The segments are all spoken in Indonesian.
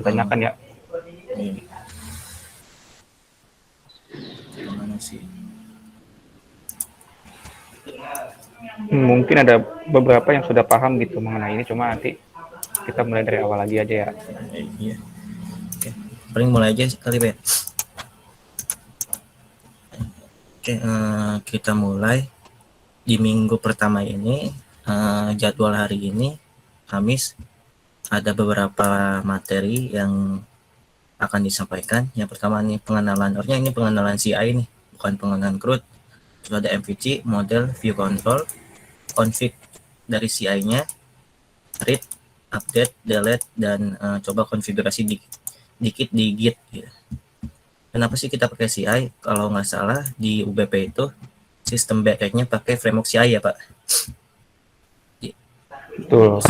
tanyakan ya. Gimana sih? Mungkin ada beberapa yang sudah paham gitu mengenai ini, cuma nanti kita mulai dari awal lagi aja ya. Iya. Oke, paling mulai aja kali ya. Oke, kita mulai di minggu pertama ini. Jadwal hari ini Kamis ada beberapa materi yang akan disampaikan. Yang pertama nih pengenalan, artinya ini pengenalan CI nih, bukan pengenalan CRUD. Terus ada MVC, model, view control, config dari CI-nya, read, update, delete, dan coba konfigurasi dikit di Git. Ya. Kenapa sih kita pakai CI? Kalau nggak salah di UBP itu sistem backend-nya pakai framework CI ya Pak. Betul.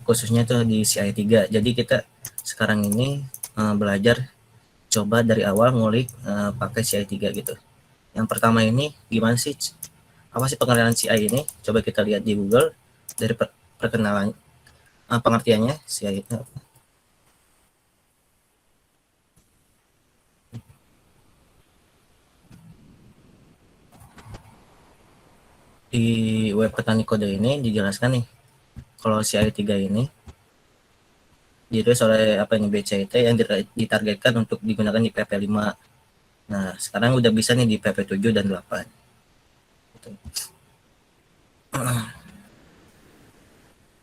Khususnya tuh di CI 3. Jadi kita sekarang ini belajar coba dari awal ngulik pakai CI 3 gitu. Yang pertama ini gimana sih? Apa sih pengenalan CI ini? Coba kita lihat di Google dari perkenalan pengertiannya CI itu. Di web petani kode ini dijelaskan nih kalau CI 3 ini ditulis oleh apa ini BCT yang ditargetkan untuk digunakan di PP 5. Nah, sekarang udah bisa nih di PP 7 dan 8. Gitu.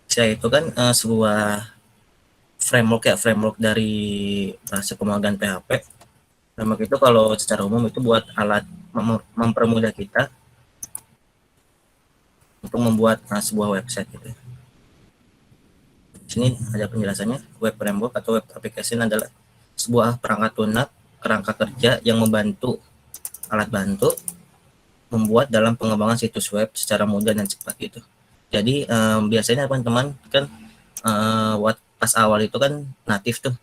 CI itu kan sebuah framework dari bahasa pemrograman PHP. Framework itu kalau secara umum itu buat alat mempermudah kita untuk membuat sebuah website gitu. Di sini ada penjelasannya. Web framework atau web application adalah sebuah perangkat lunak kerangka kerja yang membantu alat bantu membuat dalam pengembangan situs web secara mudah dan cepat gitu. Jadi biasanya teman-teman kan pas awal itu kan natif tuh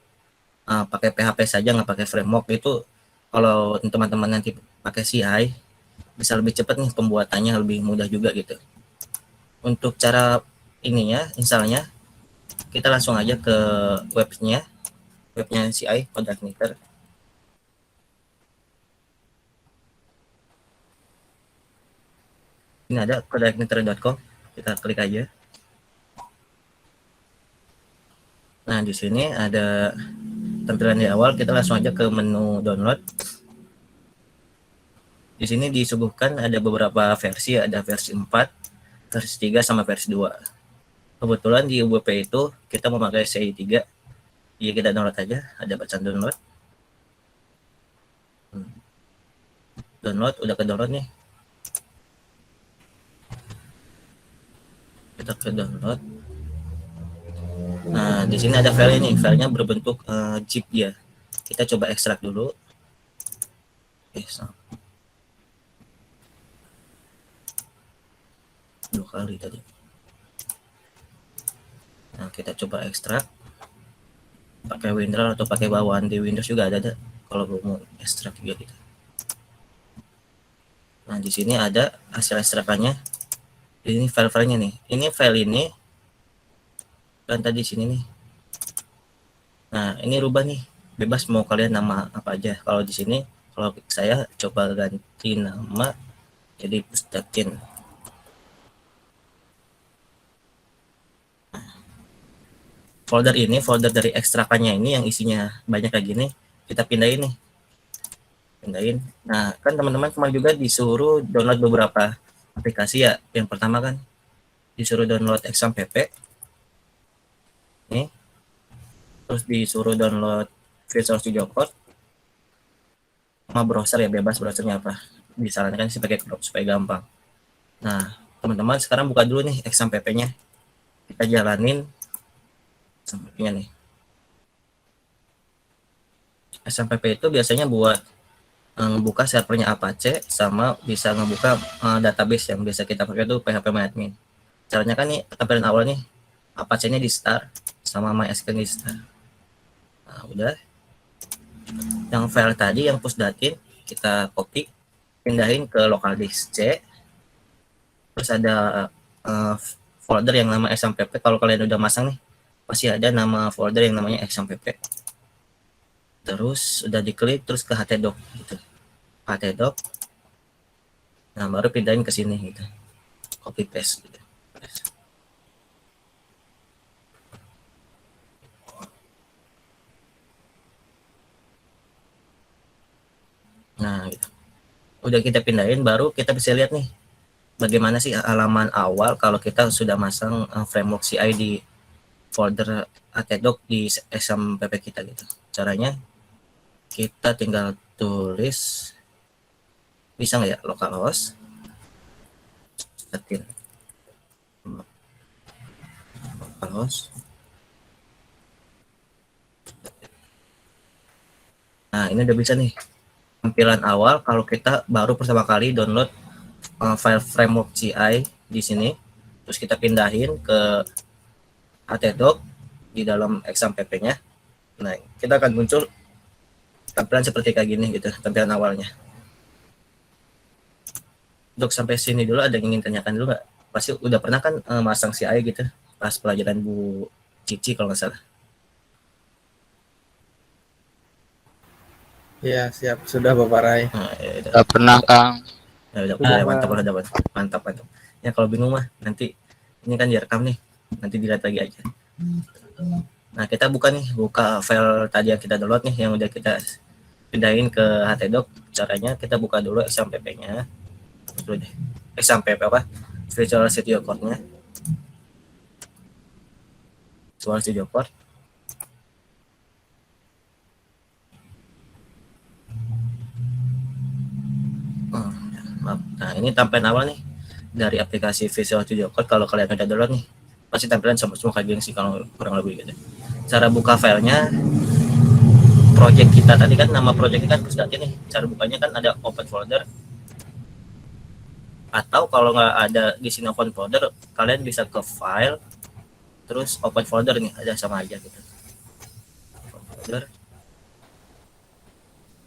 pakai PHP saja nggak pakai framework itu. Kalau teman-teman nanti pakai CI bisa lebih cepat nih pembuatannya, lebih mudah juga gitu. Untuk cara ininya misalnya kita langsung aja ke webnya CI CodeIgniter. Ini ada codeigniter.com, kita klik aja. Nah di sini ada tampilan di awal, kita langsung aja ke menu download. Di sini disuguhkan ada beberapa versi, ada versi 4, versi 3 sama versi 2. Kebetulan di UBP itu kita memakai CI 3. Jadi kita download aja, ada bacaan download. Download, udah ke download nih. Kita ke download. Nah, di sini ada file ini, filenya berbentuk zip ya. Kita coba ekstrak dulu. Dua kali tadi. Nah, kita coba ekstrak. Pakai WinRAR atau pakai bawaan di Windows juga ada. Kalau mau ekstrak juga gitu. Nah, di sini ada hasil ekstrakannya. Ini file-filenya nih. Ini file ini kan tadi sini nih. Nah, ini rubah nih. Bebas mau kalian nama apa aja. Kalau di sini, kalau saya coba ganti nama jadi Pustakin. Folder ini, folder dari ekstrakannya ini yang isinya banyak kayak gini, kita pindahin nih. Pindahin. Nah, kan teman-teman kemarin juga disuruh download beberapa aplikasi ya. Yang pertama kan disuruh download XAMPP. Nih. Terus disuruh download Visual Studio Code. Sama browser ya, bebas browsernya apa. Disarankan sih pakai Chrome supaya gampang. Nah, teman-teman sekarang buka dulu nih XAMPP-nya. Kita jalanin XAMPP-nya nih. XAMPP itu biasanya buat ngebuka servernya Apache sama bisa ngebuka database yang biasa kita pakai itu phpMyAdmin. Caranya kan nih tampilan awal nih Apache-nya di start sama MySQL di start. Nah, udah. Yang file tadi yang pushdatin kita copy, pindahin ke local disk C. Terus ada folder yang nama XAMPP. Kalau kalian udah masang nih masih ada nama folder yang namanya XMPP. Terus udah diklik terus ke htdoc gitu. htdoc. Nah, baru pindahin ke sini gitu. Copy paste gitu. Nah, gitu. Udah kita pindahin, baru kita bisa lihat nih bagaimana sih halaman awal kalau kita sudah masang framework CI di folder htdoc di XMPP kita gitu. Caranya kita tinggal tulis, bisa nggak ya, localhost ketin localhost. Nah, ini udah bisa nih tampilan awal kalau kita baru pertama kali download file framework CI di sini, terus kita pindahin ke htdoc di dalam XMPP-nya. Nah, kita akan muncul tampilan seperti kayak gini gitu, tampilan awalnya. Untuk sampai sini dulu ada yang ingin tanyakan dulu nggak? Pasti udah pernah kan masang CI gitu pas pelajaran Bu Cici kalau nggak salah. Iya, siap. Sudah Bapak Rai. Nah, ya, Gak pernah, Kang. udah mantap. Ya kalau bingung mah nanti ini kan direkam nih, nanti dilihat lagi aja. Nah, kita buka file tadi yang kita download nih, yang udah kita pindahin ke htdoc. Caranya kita buka dulu XMPP-nya. Dulu deh. XMPP apa? Visual Studio Code-nya. Visual Studio Code. Nah, ini tampilan awal nih dari aplikasi Visual Studio Code. Kalau kalian udah download nih, pasti tampilan sama semua kayak gini sih kalau kurang lebih gitu. Cara buka filenya, project kita tadi kan nama projectnya kan Pusdati nih. Cara bukanya kan ada open folder, atau kalau nggak ada di sini open folder, kalian bisa ke file terus open folder nih, ada sama aja gitu. Open folder.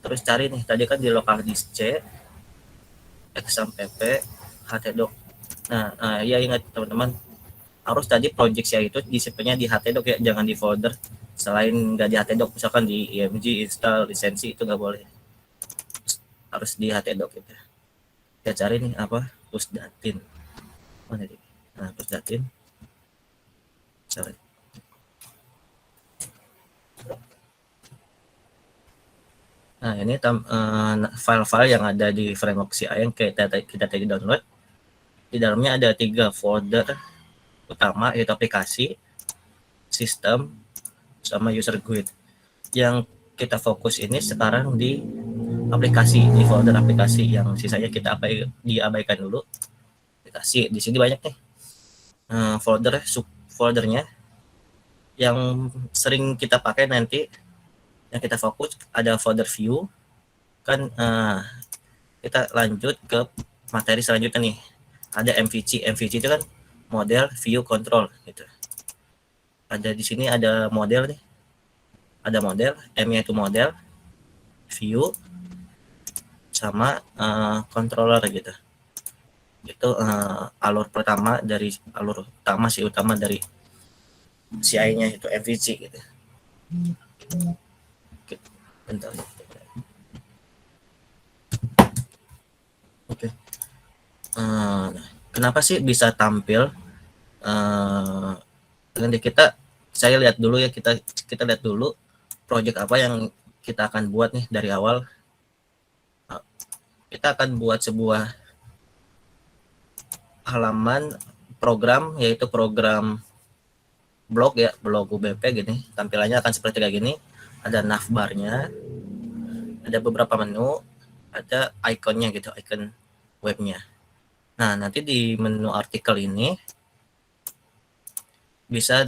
Terus cari nih, tadi kan di local disk C, XMPP, htdoc. Nah, ya ingat teman-teman, harus tadi project saya itu disimpannya di htdoc ya, jangan di folder selain nggak di htdoc, misalkan di img install lisensi, itu nggak boleh, harus di htdoc gitu. Kita cari nih apa, pusdatin. Mana nih? Nah, pusdatin. Cari. Nah, ini file-file yang ada di framework CI yang kita tadi download. Di dalamnya ada 3 folder utama, yaitu aplikasi, sistem, sama user guide. Yang kita fokus ini sekarang di aplikasi, di folder aplikasi, yang sisanya kita diabaikan dulu. Aplikasi di sini banyak nih foldernya yang sering kita pakai nanti. Yang kita fokus ada folder view kan. Kita lanjut ke materi selanjutnya nih, ada MVC itu kan model view control gitu. Ada di sini ada model nih, ada model, M-nya itu model, view, sama controller gitu. Itu alur utama dari CI-nya itu MVC gitu. Bentar. Oke. Kenapa sih bisa tampil? Nanti saya lihat dulu ya, kita lihat dulu project apa yang kita akan buat nih dari awal. Kita akan buat sebuah halaman program, yaitu program blog ya, blog UBP gini. Tampilannya akan seperti kayak gini. Ada navbarnya, ada beberapa menu, ada ikonnya gitu, icon webnya. Nah, nanti di menu artikel ini bisa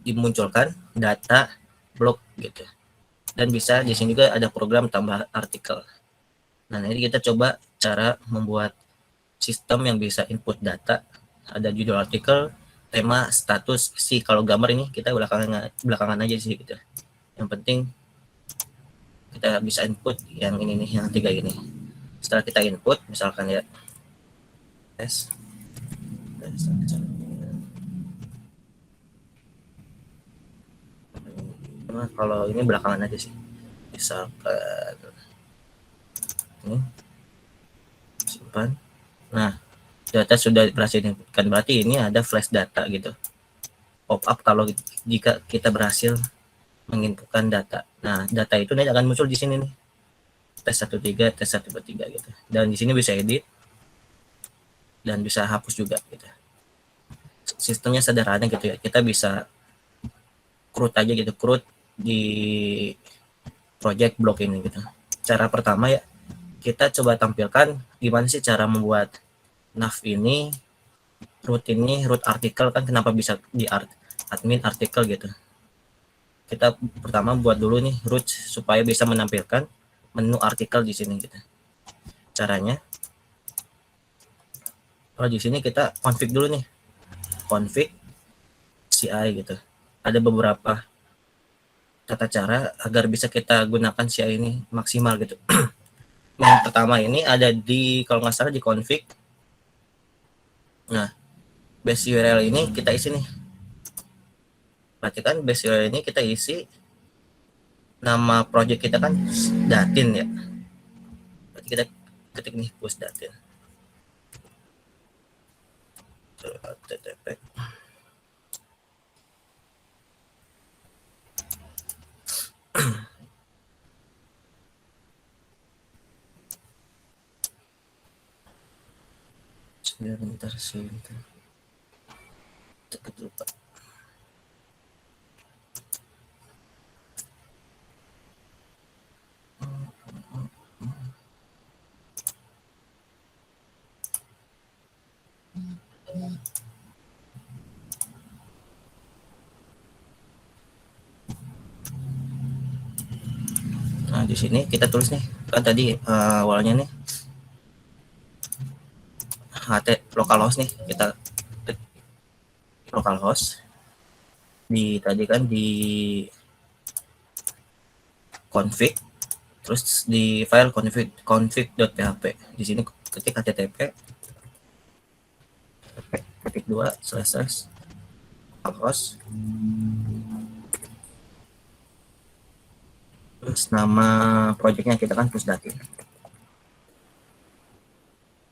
dimunculkan data blog gitu. Dan bisa di sini juga ada program tambah artikel. Nah, ini kita coba cara membuat sistem yang bisa input data. Ada judul artikel, tema, status, sih. Kalau gambar ini kita belakangan aja sih gitu. Yang penting kita bisa input yang ini nih, yang 3 ini. Setelah kita input, misalkan ya tes. Nah, kalau ini belakangan aja sih. Misalkan ini simpan. Nah, data sudah berhasil diinputkan, berarti ini ada flash data gitu. Pop up kalau jika kita berhasil menginputkan data. Nah, data itu nanti akan muncul di sini nih. Tes 13, tes 123 gitu. Dan di sini bisa edit dan bisa hapus juga gitu. Sistemnya sederhana gitu ya. Kita bisa create aja gitu, create di project block ini gitu. Cara pertama ya, kita coba tampilkan gimana sih cara membuat nav ini, root ini, root artikel kan kenapa bisa di admin artikel gitu. Kita pertama buat dulu nih root supaya bisa menampilkan menu artikel di sini gitu. Caranya, kalau di sini kita config dulu nih, config CI gitu. Ada beberapa tata cara agar bisa kita gunakan CI ini maksimal gitu. Yang pertama ini ada di, kalau nggak salah di config. Nah, base URL ini kita isi nih. Perhatikan base URL ini kita isi nama project kita kan datin ya. Berarti kita ketik nih push datin. HTTP. Sebentar. Cepet lupa. Nah, di sini kita tulis nih, kan tadi awalnya nih localhost nih, kita localhost di tadi kan di config, terus di file config.php. Di sini ketik http ketik 2/localhost, terus nama projectnya kita kan pusdatin.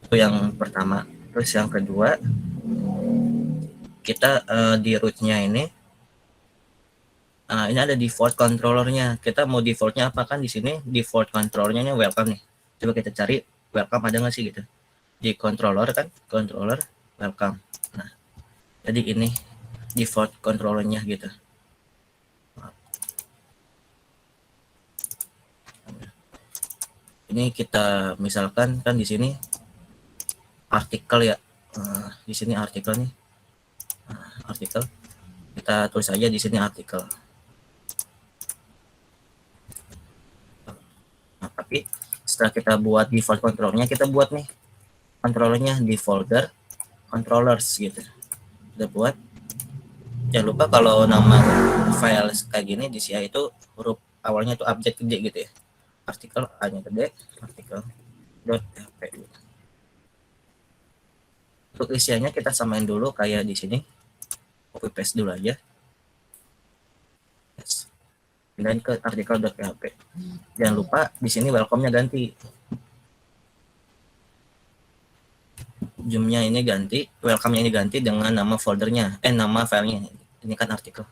Itu yang pertama. Terus yang kedua, kita di rootnya ini ada default controllernya. Kita mau defaultnya apa, kan di sini default controllernya ini welcome nih. Coba kita cari welcome ada nggak sih gitu. Di controller kan, controller welcome. Nah, jadi ini default controllernya gitu. Ini kita misalkan kan di sini artikel ya. Di sini artikel nih. Artikel. Kita tulis aja di sini artikel. Nah, tapi setelah kita buat default controllernya, kita buat nih controllernya di folder controllers gitu. Kita buat. Jangan lupa kalau nama file kayak gini di CI itu huruf awalnya itu abjad gede gitu ya. Artikel A-nya gede, artikel.php gitu. Untuk isiannya kita samain dulu kayak di sini. Copy paste dulu aja. Yes. Pindahin ke artikel.php. Jangan lupa di sini welcome-nya ganti. Zoom-nya ini ganti, welcome-nya ini ganti dengan nama foldernya, nama filenya. Ini kan artikel.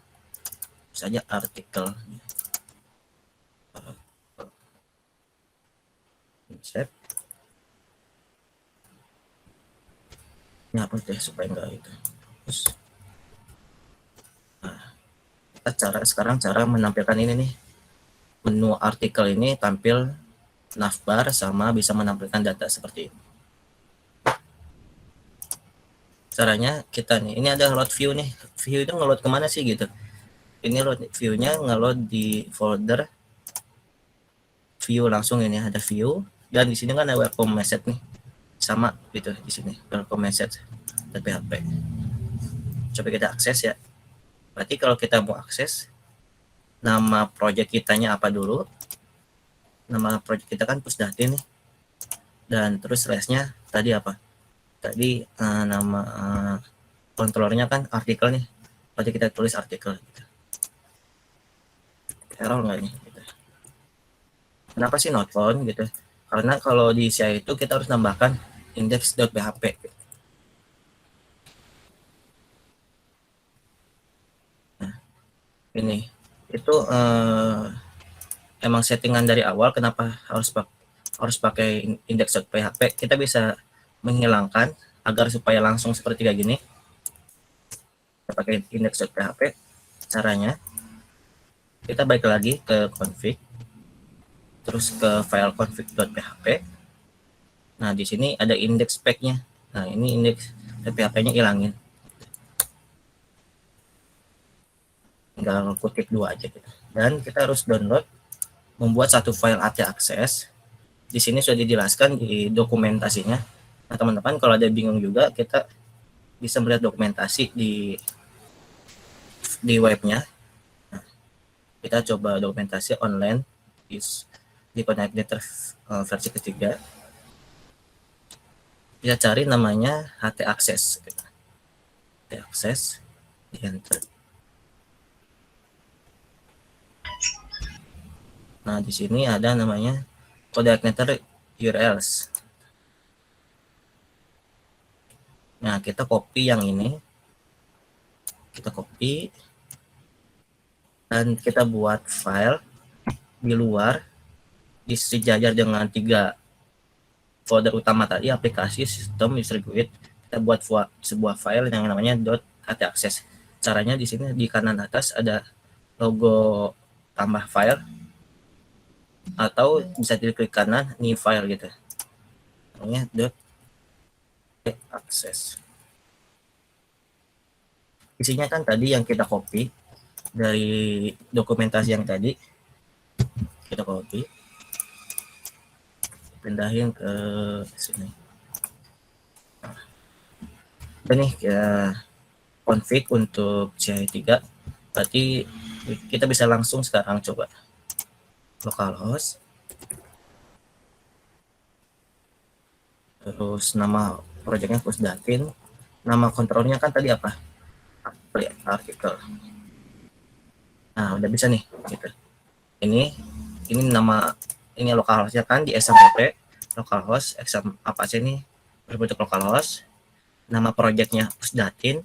Saja artikel. Save. Ini apa deh supaya enggak itu. Terus, nah, sekarang cara menampilkan ini nih, menu artikel ini tampil navbar sama bisa menampilkan data seperti ini. Caranya kita nih, ini ada load view nih. View itu ngeload kemana sih gitu. Ini load view-nya ngeload di folder view langsung, ini ada view, dan di sini kan ada welcome message nih. Sama gitu di sini, welcome message .php. Coba kita akses ya. Berarti kalau kita mau akses, nama project kitanya apa dulu? Nama project kita kan pusdatin nih. Dan terus slash-nya tadi apa? Tadi nama controllernya kan artikel nih. Berarti kita tulis artikel gitu. error nggak nih gitu. Kenapa sih not found gitu? Karena kalau di CI itu kita harus nambahkan index.php gitu. Nah, ini itu emang settingan dari awal. Kenapa harus pakai index.php? Kita bisa menghilangkan agar supaya langsung seperti kayak gini. Kita pakai index.php. Caranya kita balik lagi ke config, terus ke file config.php. Nah, di sini ada index spec-nya. Nah, ini index PHP-nya hilangin. Tinggal kutip 2 aja gitu. Dan kita harus download, membuat satu file AT-access. Di sini sudah dijelaskan di dokumentasinya. Nah, teman-teman kalau ada bingung juga, kita bisa melihat dokumentasi di webnya. Nah, kita coba dokumentasi online di connector versi ketiga. Kita cari namanya AT-access. AT-access, di enter. Nah, di sini ada namanya coordinator URLs. Nah, kita copy yang ini. Kita copy. Dan kita buat file di luar. Disejajar dengan 3 folder utama tadi, aplikasi, sistem, distributed. Kita buat sebuah file yang namanya .ataccess. Caranya di sini di kanan atas ada logo tambah file, atau bisa diklik kanan new file gitu, namanya .access. Isinya kan tadi yang kita copy dari dokumentasi yang tadi, kita copy, pindahin ke sini. Ini ya config untuk CI3. Berarti kita bisa langsung sekarang coba localhost, terus nama projectnya pusdatin, nama kontrolnya kan tadi apa, artikel. Nah, udah bisa nih gitu. Ini nama, ini localhostnya kan di SMPP localhost exam apa sih ini berbentuk localhost, nama projectnya pusdatin,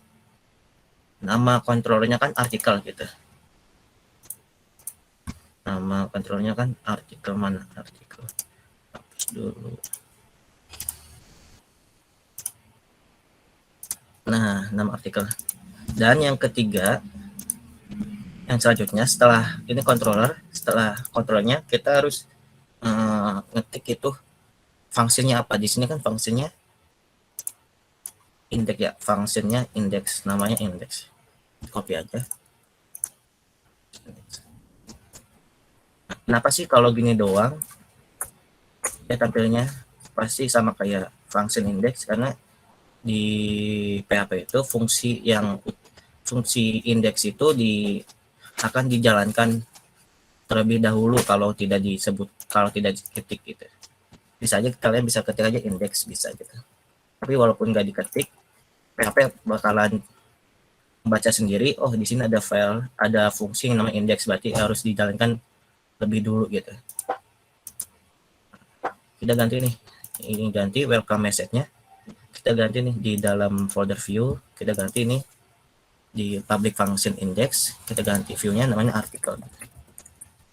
nama kontrolnya kan artikel gitu. Nama kontrolnya kan artikel, mana artikel, hapus dulu. Nah, nama artikel. Dan yang ketiga, yang selanjutnya setelah ini controller, setelah kontrolnya kita harus ngetik itu fungsinya apa. Di sini kan fungsinya index ya, fungsinya index, namanya index. Copy aja. Kenapa sih kalau gini doang ya tampilnya pasti sama kayak function index? Karena di PHP itu fungsi index itu akan dijalankan terlebih dahulu kalau tidak diketik gitu. Bisa aja kalian bisa ketik aja index, bisa gitu. Tapi walaupun nggak diketik, PHP bakalan membaca sendiri. Oh, di sini ada file, ada fungsi yang namanya index, berarti harus dijalankan lebih dulu gitu. Kita ganti nih, ini ganti welcome message-nya. Kita ganti nih di dalam folder view, kita ganti nih di public function index, kita ganti view-nya namanya artikel.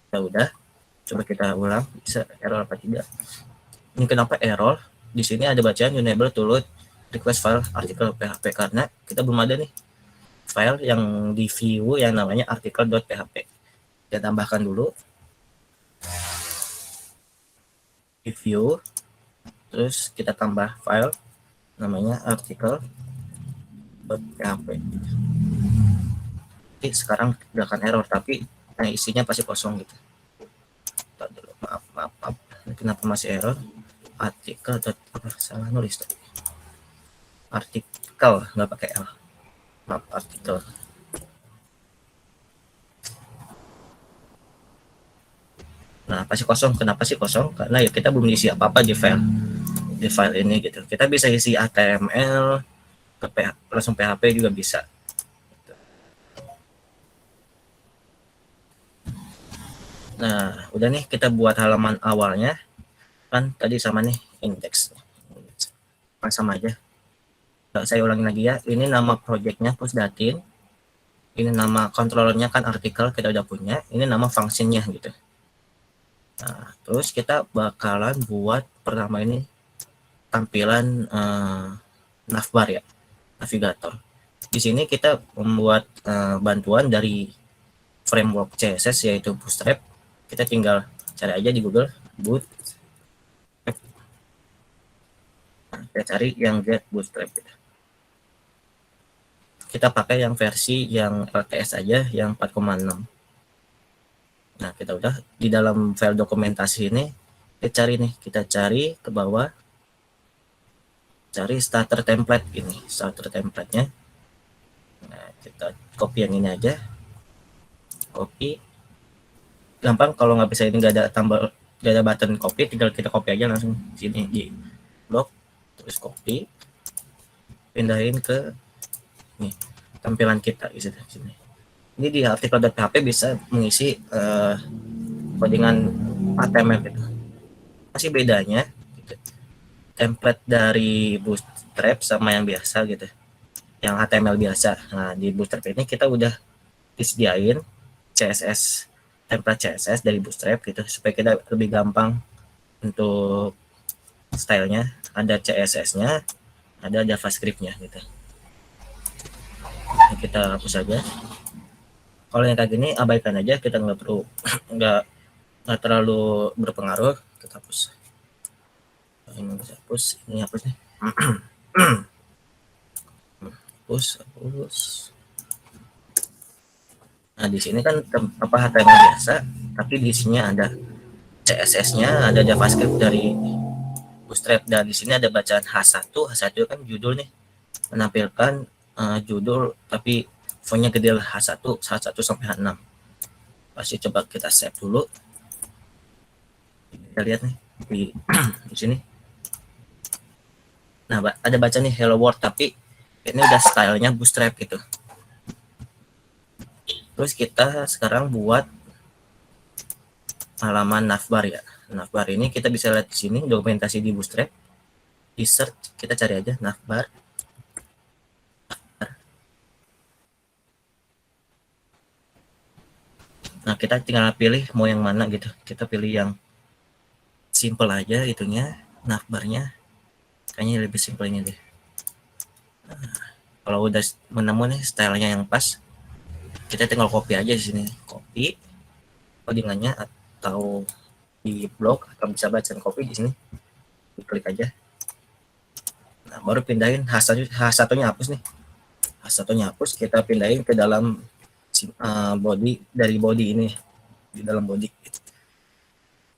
Ya udah, coba kita ulang, bisa error apa tidak. Ini kenapa error? Di sini ada bacaan unable to load request file artikel PHP karena kita belum ada nih file yang di view yang namanya artikel.php. Kita tambahkan dulu di view, terus kita tambah file namanya artikel.php. Jadi sekarang tidak akan error, tapi isinya pasti kosong gitu. Maaf. Kenapa masih error? Artikel salah nulis tadi. Artikel nggak pakai L. Maaf, artikel. Nah, pasti kosong. Kenapa sih kosong? Karena ya kita belum isi apa-apa di file ini gitu. Kita bisa isi HTML, langsung PHP juga bisa. Nah, udah nih kita buat halaman awalnya. Kan tadi sama nih indeks. Kan sama aja. Saya ulangi lagi ya. Ini nama projectnya Pusdatin. Ini nama controllernya kan artikel kita udah punya. Ini nama functionnya gitu. Nah, terus kita bakalan buat pertama ini tampilan navbar ya, navigator. Di sini kita membuat bantuan dari framework CSS yaitu Bootstrap. Kita tinggal cari aja di Google Bootstrap. Nah, kita cari yang Get Bootstrap gitu. Kita pakai yang versi yang LTS aja yang 4,6. Nah, kita udah di dalam file dokumentasi ini kita cari ke bawah, cari starter template ini, starter template-nya. Nah, kita copy yang ini aja, copy. Gampang kalau nggak bisa ini nggak ada button copy, tinggal kita copy aja langsung sini di blok, terus copy, pindahin ke nih tampilan kita di sini. Ini di artikel.php bisa mengisi codingan HTML gitu. Masih bedanya gitu. Template dari Bootstrap sama yang biasa gitu, yang HTML biasa. Nah, di Bootstrap ini kita udah disediain CSS, template CSS dari Bootstrap gitu, supaya kita lebih gampang untuk stylenya. Ada CSS-nya, ada JavaScript-nya gitu. Ini kita hapus aja. Kalau yang kayak gini abaikan aja, kita nggak perlu nggak terlalu berpengaruh, kita hapus. Ini bisa hapus, ini hapus nih. hapus. Nah, di sini kan HTML biasa, tapi di sini ada CSS-nya, ada JavaScript dari Bootstrap, dan di sini ada bacaan H1. H1 kan judul nih, menampilkan judul tapi fontnya gede lah, H1 sampai H6. Pasti coba kita save dulu. Kita lihat nih di sini. Nah, ada baca nih hello world, tapi ini udah stylenya Bootstrap gitu. Terus kita sekarang buat halaman navbar ya. Navbar ini kita bisa lihat di sini dokumentasi di Bootstrap. Di search kita cari aja navbar. Nah, kita tinggal pilih mau yang mana gitu. Kita pilih yang simple aja itunya, navbarnya. Kayaknya lebih simple ini deh. Nah, kalau udah menemukan nih stylenya yang pas, kita tinggal copy aja di sini. Copy codingannya atau di blog, atau bisa baca copy di sini. Klik aja. Nah, baru pindahin H1-nya hapus nih. H1-nya hapus, kita pindahin ke dalam body, dari body ini, di dalam body gitu.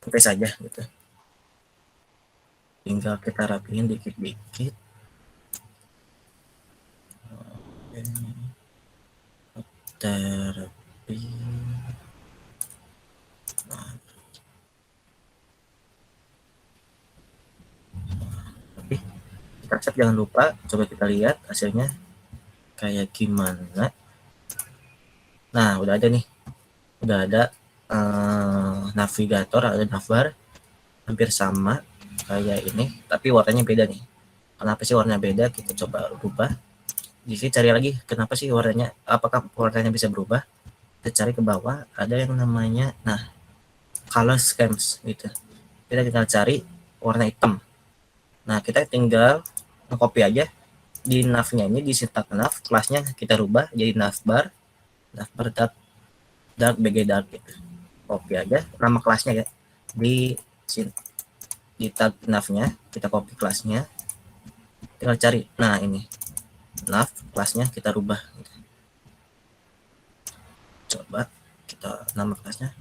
Oke saja gitu. Tinggal kita rapiin dikit-dikit. Kita rapiin. Nah, tapi kita save, jangan lupa. Coba kita lihat hasilnya kayak gimana. Nah, udah ada nih, udah ada navigator, ada navbar, hampir sama kayak ini, tapi warnanya beda nih. Kenapa sih warnanya beda? Kita coba rubah. Di sini cari lagi, kenapa sih warnanya? Apakah warnanya bisa berubah? Kita cari ke bawah, ada yang namanya, nah, color schemes gitu. Kita tinggal cari warna hitam. Nah, kita tinggal copy aja di navnya ini, di syntax nav, kelasnya kita rubah jadi navbar dark bg dark gitu. Copy aja nama kelasnya ya, di tag navnya kita copy kelasnya, tinggal cari. Nah, ini nav kelasnya kita rubah gitu. Coba kita nama kelasnya,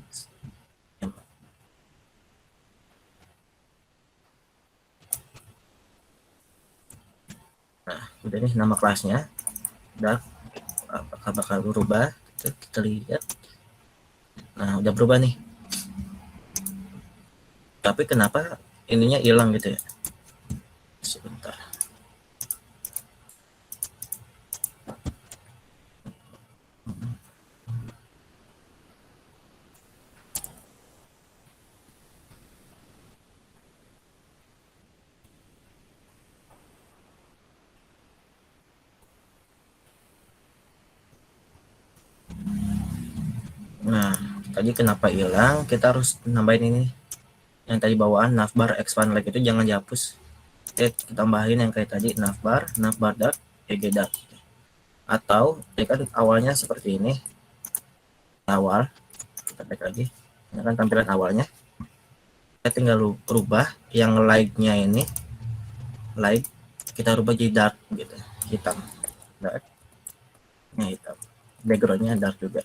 nah udah nih nama kelasnya dark. Apakah bakal berubah? Kita lihat. Nah, udah berubah nih. Tapi kenapa ininya hilang gitu ya? Sebentar. Nah, tadi kenapa hilang? Kita harus nambahin ini. Yang tadi bawaan navbar expand leg itu jangan dihapus. Kita tambahin yang kayak tadi navbar dart, eg dart. Atau ya kan awalnya seperti ini. Awal kita cek lagi. Ini kan tampilan awalnya. Kita tinggal rubah yang light-nya ini. Light kita rubah jadi dark gitu, hitam. Dark. Ini hitam. Background-nya dark juga.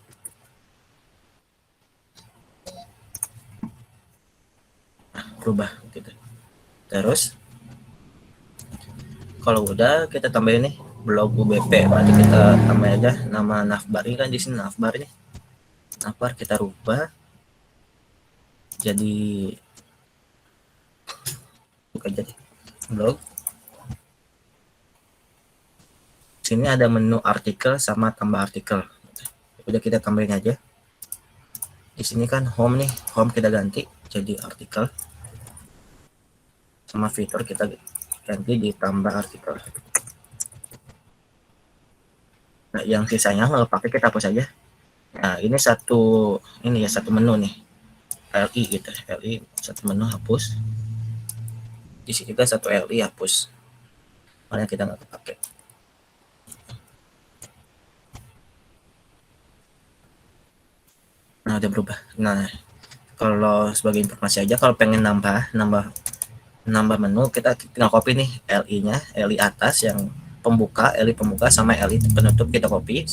Rubah gitu. Terus kalau udah kita tambahin nih blog UBP, berarti kita tambah aja nama navbar. Ini kan di sini navbar nih. Navbar kita rubah jadi bukan jadi blog. Sini ada menu artikel sama tambah artikel. Udah kita tambahin aja. Di sini kan home nih, home kita ganti jadi artikel. Sama fitur kita ganti ditambah artikel. Nah, yang sisanya nggak pakai kita hapus aja. Nah, ini satu menu nih. LI gitu, LI satu menu hapus. Di sini juga satu LI hapus. Makanya kita nggak pakai. Nah, udah berubah. Nah, kalau sebagai informasi aja, kalau pengen nambah menu, kita tinggal copy nih LI-nya, LI atas yang pembuka, LI pembuka sama LI penutup kita copy.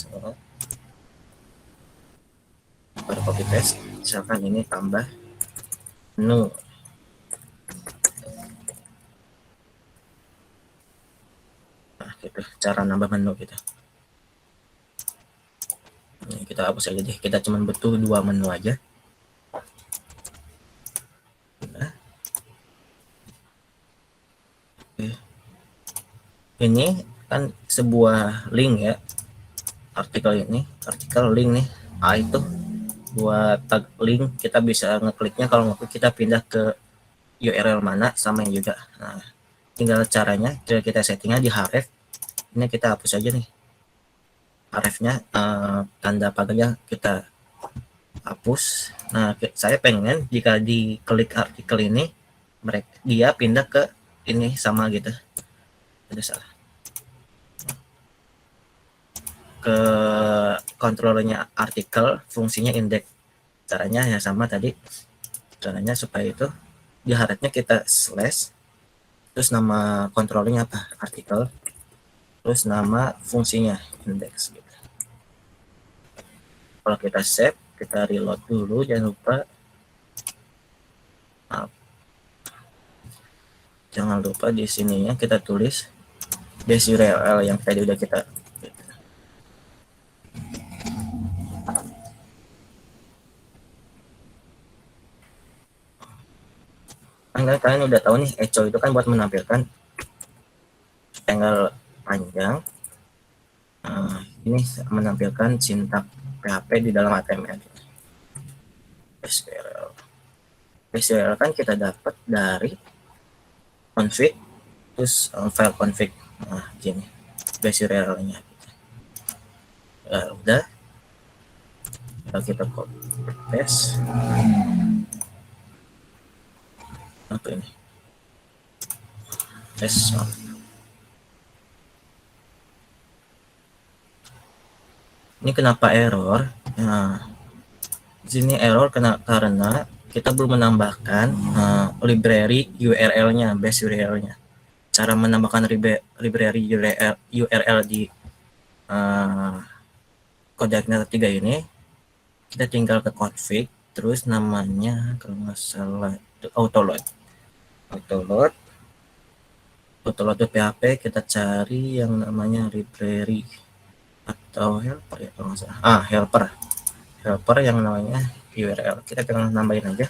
Baru copy paste. Misalkan ini tambah menu. Nah, gitu cara nambah menu gitu. Ini kita hapus aja deh. Kita cuma butuh 2 menu aja. Ini kan sebuah link ya, artikel link nih. Itu buat tag link, kita bisa ngekliknya. Kalau ngeklik kita pindah ke URL mana sama yang juga. Nah, tinggal caranya kita settingnya di href. Ini kita hapus aja nih hrefnya, tanda pagarnya kita hapus. Nah, saya pengen jika diklik artikel ini dia pindah ke ini sama gitu. Ada salah ke kontrolernya artikel, fungsinya index. Caranya ya sama tadi. Caranya supaya itu di hrefnya kita slash, terus nama kontrolernya apa, artikel, terus nama fungsinya index gitu. Kalau kita save, kita reload dulu, jangan lupa. Jangan lupa di sininya kita tulis base URL yang tadi udah kita. Kalian udah tahu nih, echo itu kan buat menampilkan tanggal panjang. Ini menampilkan sintak PHP di dalam HTML. Base URL kan kita dapat dari config, terus file config. Nah, gini base URL-nya. Udah, kita copy paste. Apa ini? Paste. Ini kenapa error? Nah, di sini error karena kita belum menambahkan library URL-nya, base URL-nya. Cara menambahkan library URL di Codex 3 ini, kita tinggal ke config, terus namanya kalau nggak salah itu autoload.php, kita cari yang namanya library atau helper ya kalau nggak salah. Helper yang namanya URL. Kita tinggal nambahin aja,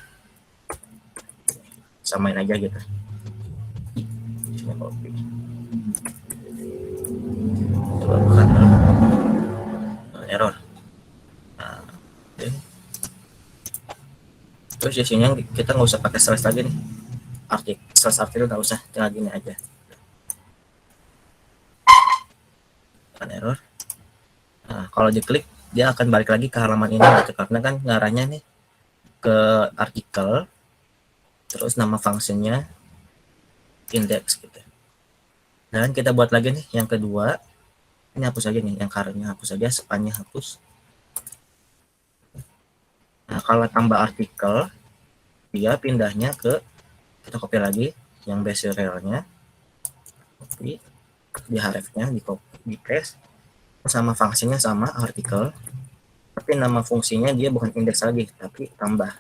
samain aja gitu. Sini copy. Error. Nah, okay. Terus di sini kita nggak usah pakai slash lagi nih. Slash artikel nggak usah, tinggal gini aja. Kan error. Nah, kalau diklik dia akan balik lagi ke halaman ini gitu, karena kan ngarahnya nih ke artikel, terus nama fungsinya index gitu. Dan kita buat lagi nih yang kedua, ini hapus aja nih, yang currentnya hapus aja, spannya hapus. Nah, kalau tambah artikel, dia pindahnya ke, kita copy lagi yang base URL-nya, copy di href-nya, di copy, di paste, sama fungsinya sama artikel, tapi nama fungsinya dia bukan index lagi, tapi tambah.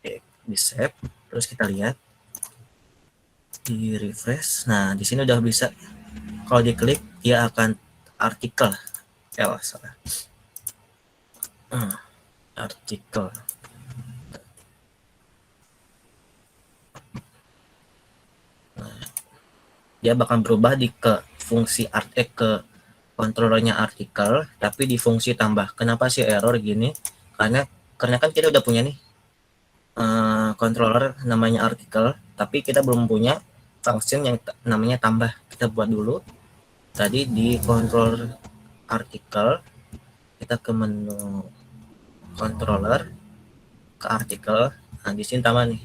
Oke, di save, terus kita lihat, di refresh. Nah, di sini udah bisa. Kalau diklik, dia akan artikel. Salah. Artikel. Nah, dia bakal berubah ke fungsi ke controllernya artikel, tapi di fungsi tambah. Kenapa sih error gini? Karena kan kita udah punya nih controller namanya artikel, tapi kita belum punya function yang namanya tambah. Kita buat dulu. Tadi di controller artikel, kita ke menu controller, ke artikel. Nah, di sini tambah nih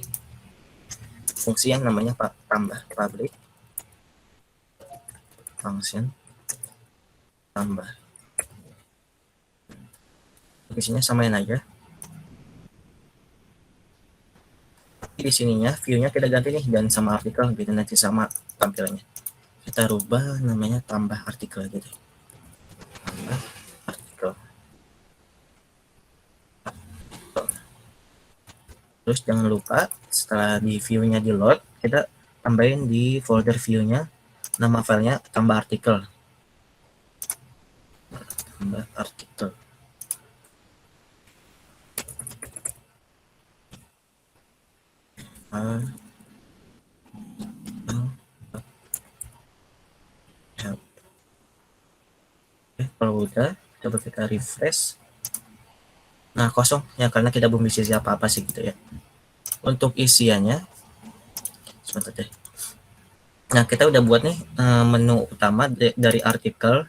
fungsi yang namanya tambah, public function tambah. Fungsinya samain aja. Di sininya view-nya kita ganti nih, dan sama artikel gitu, nanti sama tampilannya. Kita rubah namanya tambah artikel gitu. Tambah artikel. Terus jangan lupa setelah di view-nya di load, kita tambahin di folder view-nya nama filenya tambah artikel. Tambah artikel. Kalau udah, coba kita refresh. Nah, kosong ya, karena kita belum bisa apa-apa sih gitu ya. Untuk isiannya, sebentar deh. Nah, kita udah buat nih menu utama dari artikel,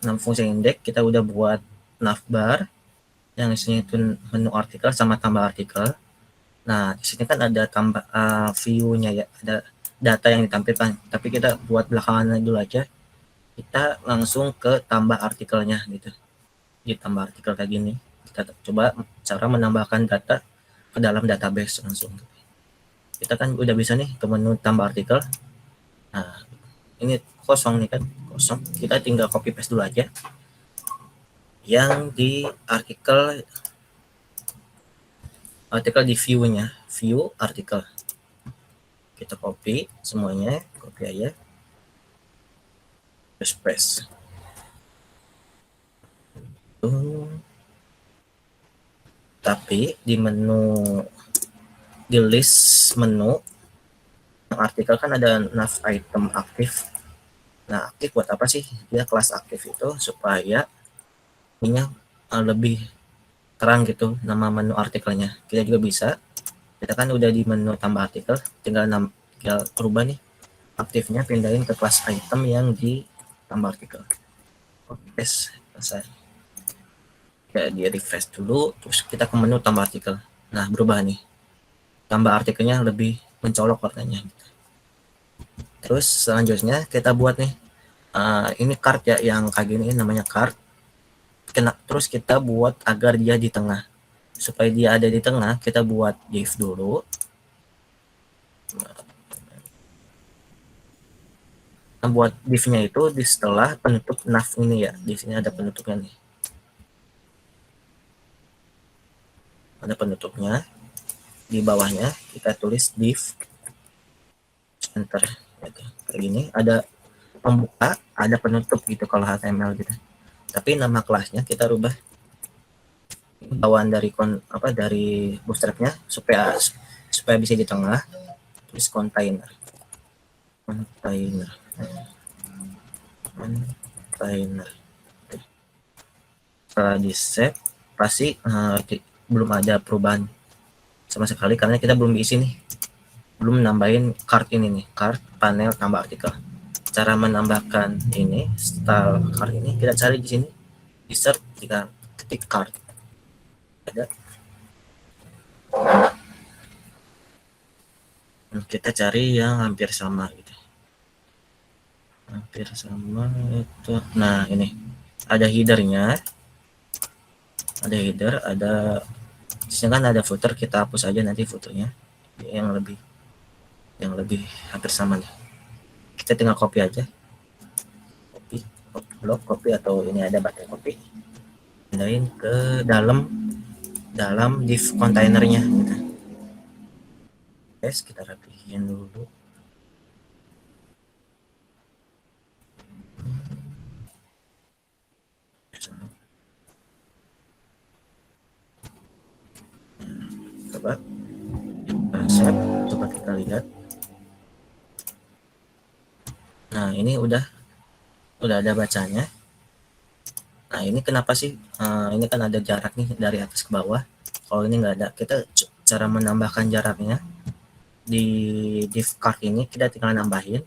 fungsi index. Kita udah buat navbar yang isinya itu menu artikel sama tambah artikel. Nah, di sini kan ada tambah view-nya ya, ada data yang ditampilkan. Tapi kita buat belakangan dulu aja. Kita langsung ke tambah artikelnya gitu. Di tambah artikel kayak gini. Kita coba cara menambahkan data ke dalam database langsung. Kita kan udah bisa nih ke menu tambah artikel. Nah, ini kosong nih kan, kosong. Kita tinggal copy paste dulu aja. Yang di artikel di view-nya, view artikel. Kita copy semuanya, copy aja. Terus paste. Tapi di menu, di list menu artikel kan ada nav item aktif. Nah, aktif buat apa sih? Dia kelas aktif itu supaya ininya lebih terang gitu nama menu artikelnya. Kita juga bisa, kita kan udah di menu tambah artikel, tinggal berubah nih aktifnya, pindahin ke kelas item yang di tambah artikel. Oke, selesai. Ya, di refresh dulu, terus kita ke menu tambah artikel. Nah, berubah nih, tambah artikelnya lebih mencolok warnanya. Terus selanjutnya kita buat nih, ini card ya, yang kayak gini namanya card. Terus kita buat agar dia di tengah. Supaya dia ada di tengah, kita buat div dulu. Nah, buat div-nya itu di setelah penutup nav ini ya. Di sini ada penutupnya nih. Ada penutupnya. Di bawahnya kita tulis div center. Kayak gini, ada pembuka, ada penutup gitu kalau HTML gitu. Tapi nama kelasnya kita rubah bawaan dari dari bootstrapnya supaya bisa di tengah, tulis container. Setelah di save pasti belum ada perubahan sama sekali karena kita belum isi nih, belum nambahin card ini nih, card panel tambah artikel. Cara menambahkan ini style card ini kita cari di sini di search kita ketik card ada. Kita cari yang hampir sama gitu, hampir sama itu. Nah ini ada headernya, ada di sini kan ada footer, kita hapus aja nanti footernya yang lebih hampir sama nih. Kita tinggal copy aja, copy atau ini ada button copy, pindahin ke dalam div kontainernya gitu. Guys, kita rapihin dulu. Coba set, coba kita lihat. Nah ini udah ada bacanya. Nah ini kenapa sih ini kan ada jarak nih dari atas ke bawah. Kalau ini nggak ada, kita cara menambahkan jaraknya di div card ini kita tinggal nambahin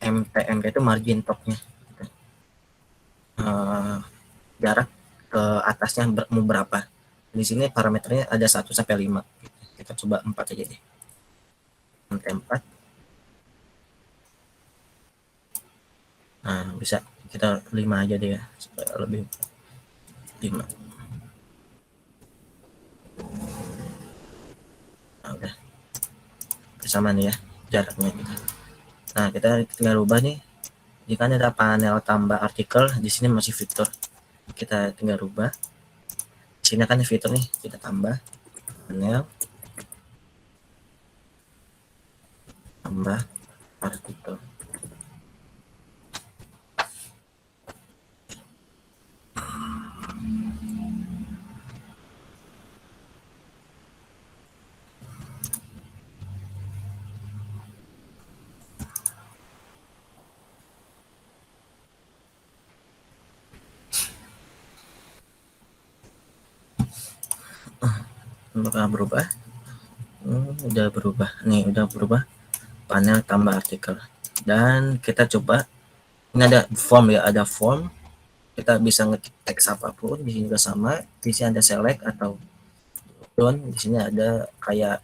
MTMP itu margin topnya gitu. Jarak ke atasnya mau berapa. Di sini parameternya ada 1 sampai 5. Kita coba 4 aja deh. MT4. Nah, bisa kita 5 aja deh ya supaya lebih 5. Nah, udah sama nih ya jaraknya gitu. Nah, kita tinggal ubah nih. Jika ada panel tambah artikel, di sini masih fitur. Kita tinggal rubah. Di sini kan fitur nih, kita tambah panel tambah artikel. Apakah berubah? Udah berubah nih, udah berubah panel tambah artikel. Dan kita coba, ini ada form ya, ada form, kita bisa ngetik teks apapun. Di sini juga sama, di sini ada select atau down, di sini ada kayak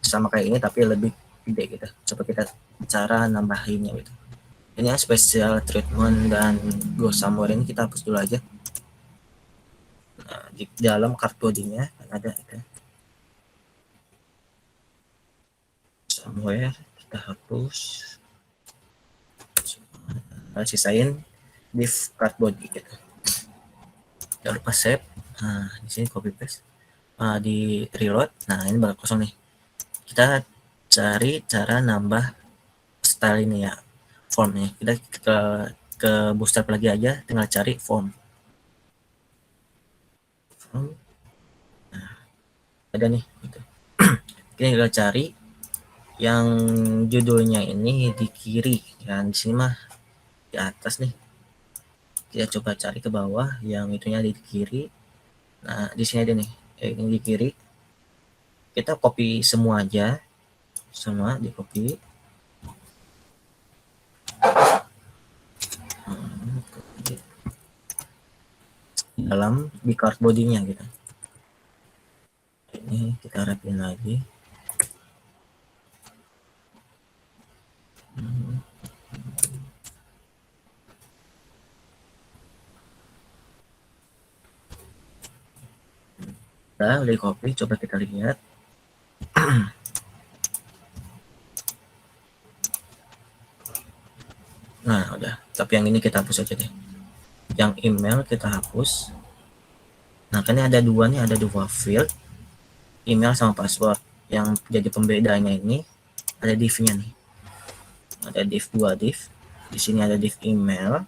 sama kayak ini tapi lebih gede gitu. Coba kita cara nambahinnya gitu. Ini special treatment dan go somewhere ini kita hapus dulu aja. Nah, di dalam card body-nya kan ada itu. Somewhere kita hapus. Nah, sisain div card body gitu. Jangan lupa save. Nah, di sini copy paste. Di reload. Nah, ini bakal kosong nih. Kita cari cara nambah style ini ya, formnya. Kita ke bootstrap lagi aja, tinggal cari form. Nah, ada nih gitu. Kita tinggal cari yang judulnya ini di kiri, dan di sini mah di atas nih. Kita coba cari ke bawah yang itunya di kiri. Nah, di sini ada nih, ini di kiri. Kita copy semua aja, semua di copy. Dalam di card body-nya gitu. Ini kita rapin lagi. Udah di copy, coba kita lihat. Nah, udah. Tapi yang ini kita hapus aja deh. Yang email kita hapus. Nah, kan ini ada dua nih, ada dua field, email sama password. Yang jadi pembedanya ini ada div-nya nih. Ada dua div. Di sini ada div email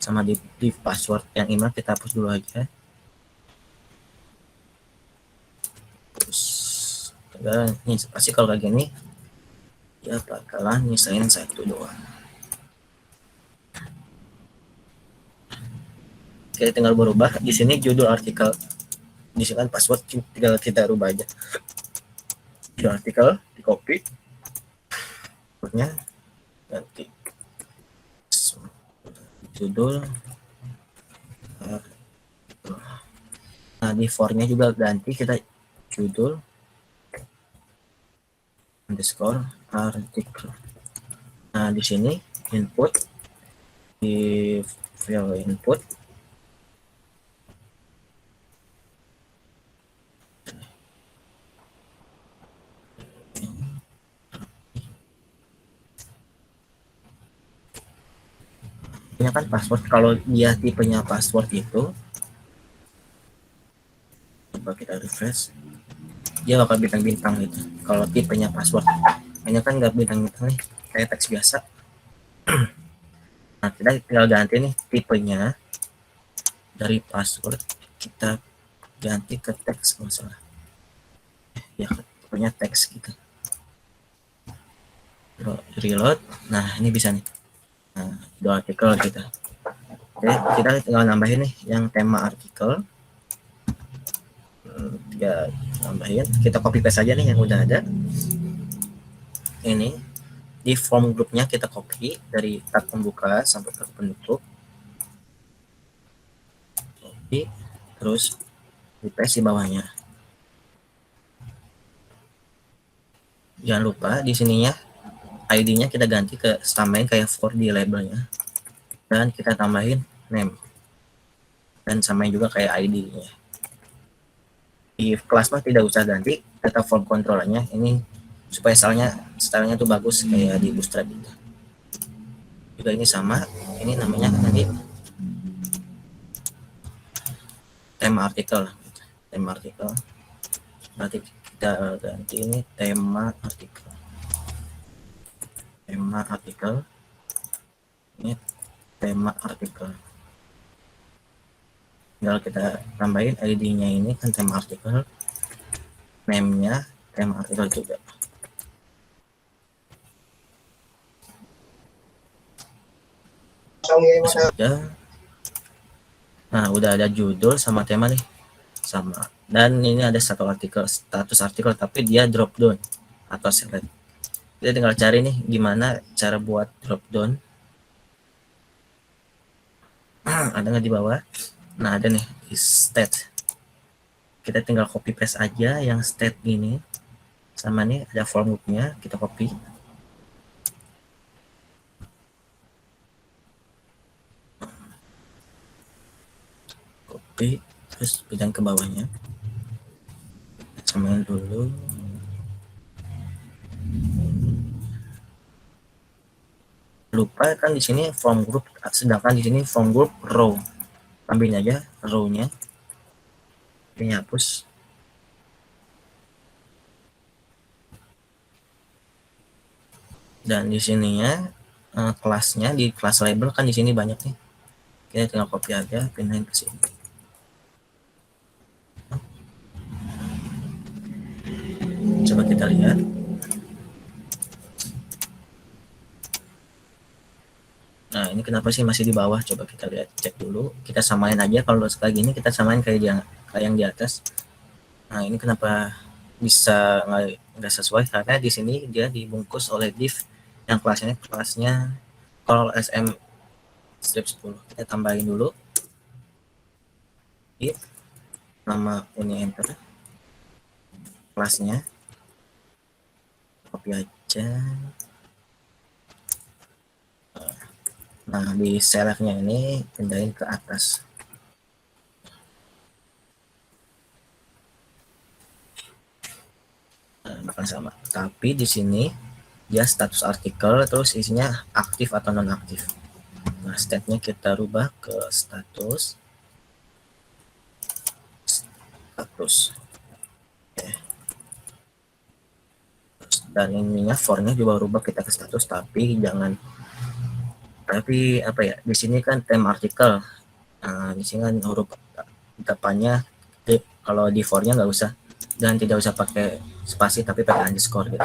sama div password. Yang email kita hapus dulu aja. Terus ini pasti kalau kayak gini ya bakalan nyisain satu doang. Kita tinggal berubah di sini judul artikel, di sini kan password, tinggal kita rubah aja. Judul artikel di copy, passwordnya ganti judul Nah, di for-nya juga ganti, kita judul underscore artikel. Nah, di sini input, di file input ini kan password. Kalau dia tipenya password itu, coba kita refresh, dia bakal bintang-bintang gitu kalau tipenya password. Hanya kan nggak bintang-bintang nih, kayak teks biasa. Nah, kita tinggal ganti nih tipenya dari password, kita ganti ke teks kalau salah. Ya, tipenya teks gitu. Reload. Nah, ini bisa nih. Nah, dua artikel kita. Oke, kita tinggal nambahin nih yang tema artikel. Ya, tambahin. Kita copy paste aja nih yang udah ada. Ini di form grupnya kita copy dari tab pembuka sampai ke penutup. Copy, terus di paste di bawahnya. Jangan lupa di sininya ID-nya kita ganti ke tambahin kayak for di labelnya, dan kita tambahin name dan samain juga kayak ID-nya. Di kelas mah tidak usah ganti, tetap form controllernya ini supaya stylenya tuh bagus kayak di Bootstrap gitu. Juga ini sama, ini namanya nanti tema artikel. Berarti kita ganti ini tema artikel. Ini tema artikel. Tinggal kita tambahin ID-nya, ini kan tema artikel, name-nya tema artikel juga. Saja. Nah, udah ada judul sama tema nih, sama. Dan ini ada satu artikel, status artikel, tapi dia drop down atau select. Kita tinggal cari nih gimana cara buat drop down. Ada nggak di bawah? Nah, ada nih di state. Kita tinggal copy paste aja yang state ini, sama nih ada form group-nya, kita copy. Terus pindah ke bawahnya, samain dulu. Lupa kan di sini form group, sedangkan di sini form group row. Ambil aja row-nya, ini hapus. Dan di sininya kelasnya di kelas label kan di sini banyak nih. Kita tinggal copy aja, pindahin ke sini. Coba kita lihat. Nah, ini kenapa sih masih di bawah? Coba kita lihat, cek dulu. Kita samain aja, kalau kayak gini kita samain kayak yang di atas. Nah, ini kenapa bisa nggak sesuai? Karena di sini dia dibungkus oleh div yang kelasnya call sm strip 10. Kita tambahin dulu div nama ini, enter kelasnya, copy aja. Nah, di select-nya ini pindahin ke atas. Nah, bakal sama. Tapi di sini dia status artikel, terus isinya aktif atau non aktif. Nah, state-nya kita rubah ke status. Oke. Dan ininya for-nya juga rubah kita ke status, tapi apa ya, di sini kan tema artikel. Nah, di sini kan huruf depannya kalau di for-nya nggak usah, dan tidak usah pakai spasi tapi pakai underscore gitu.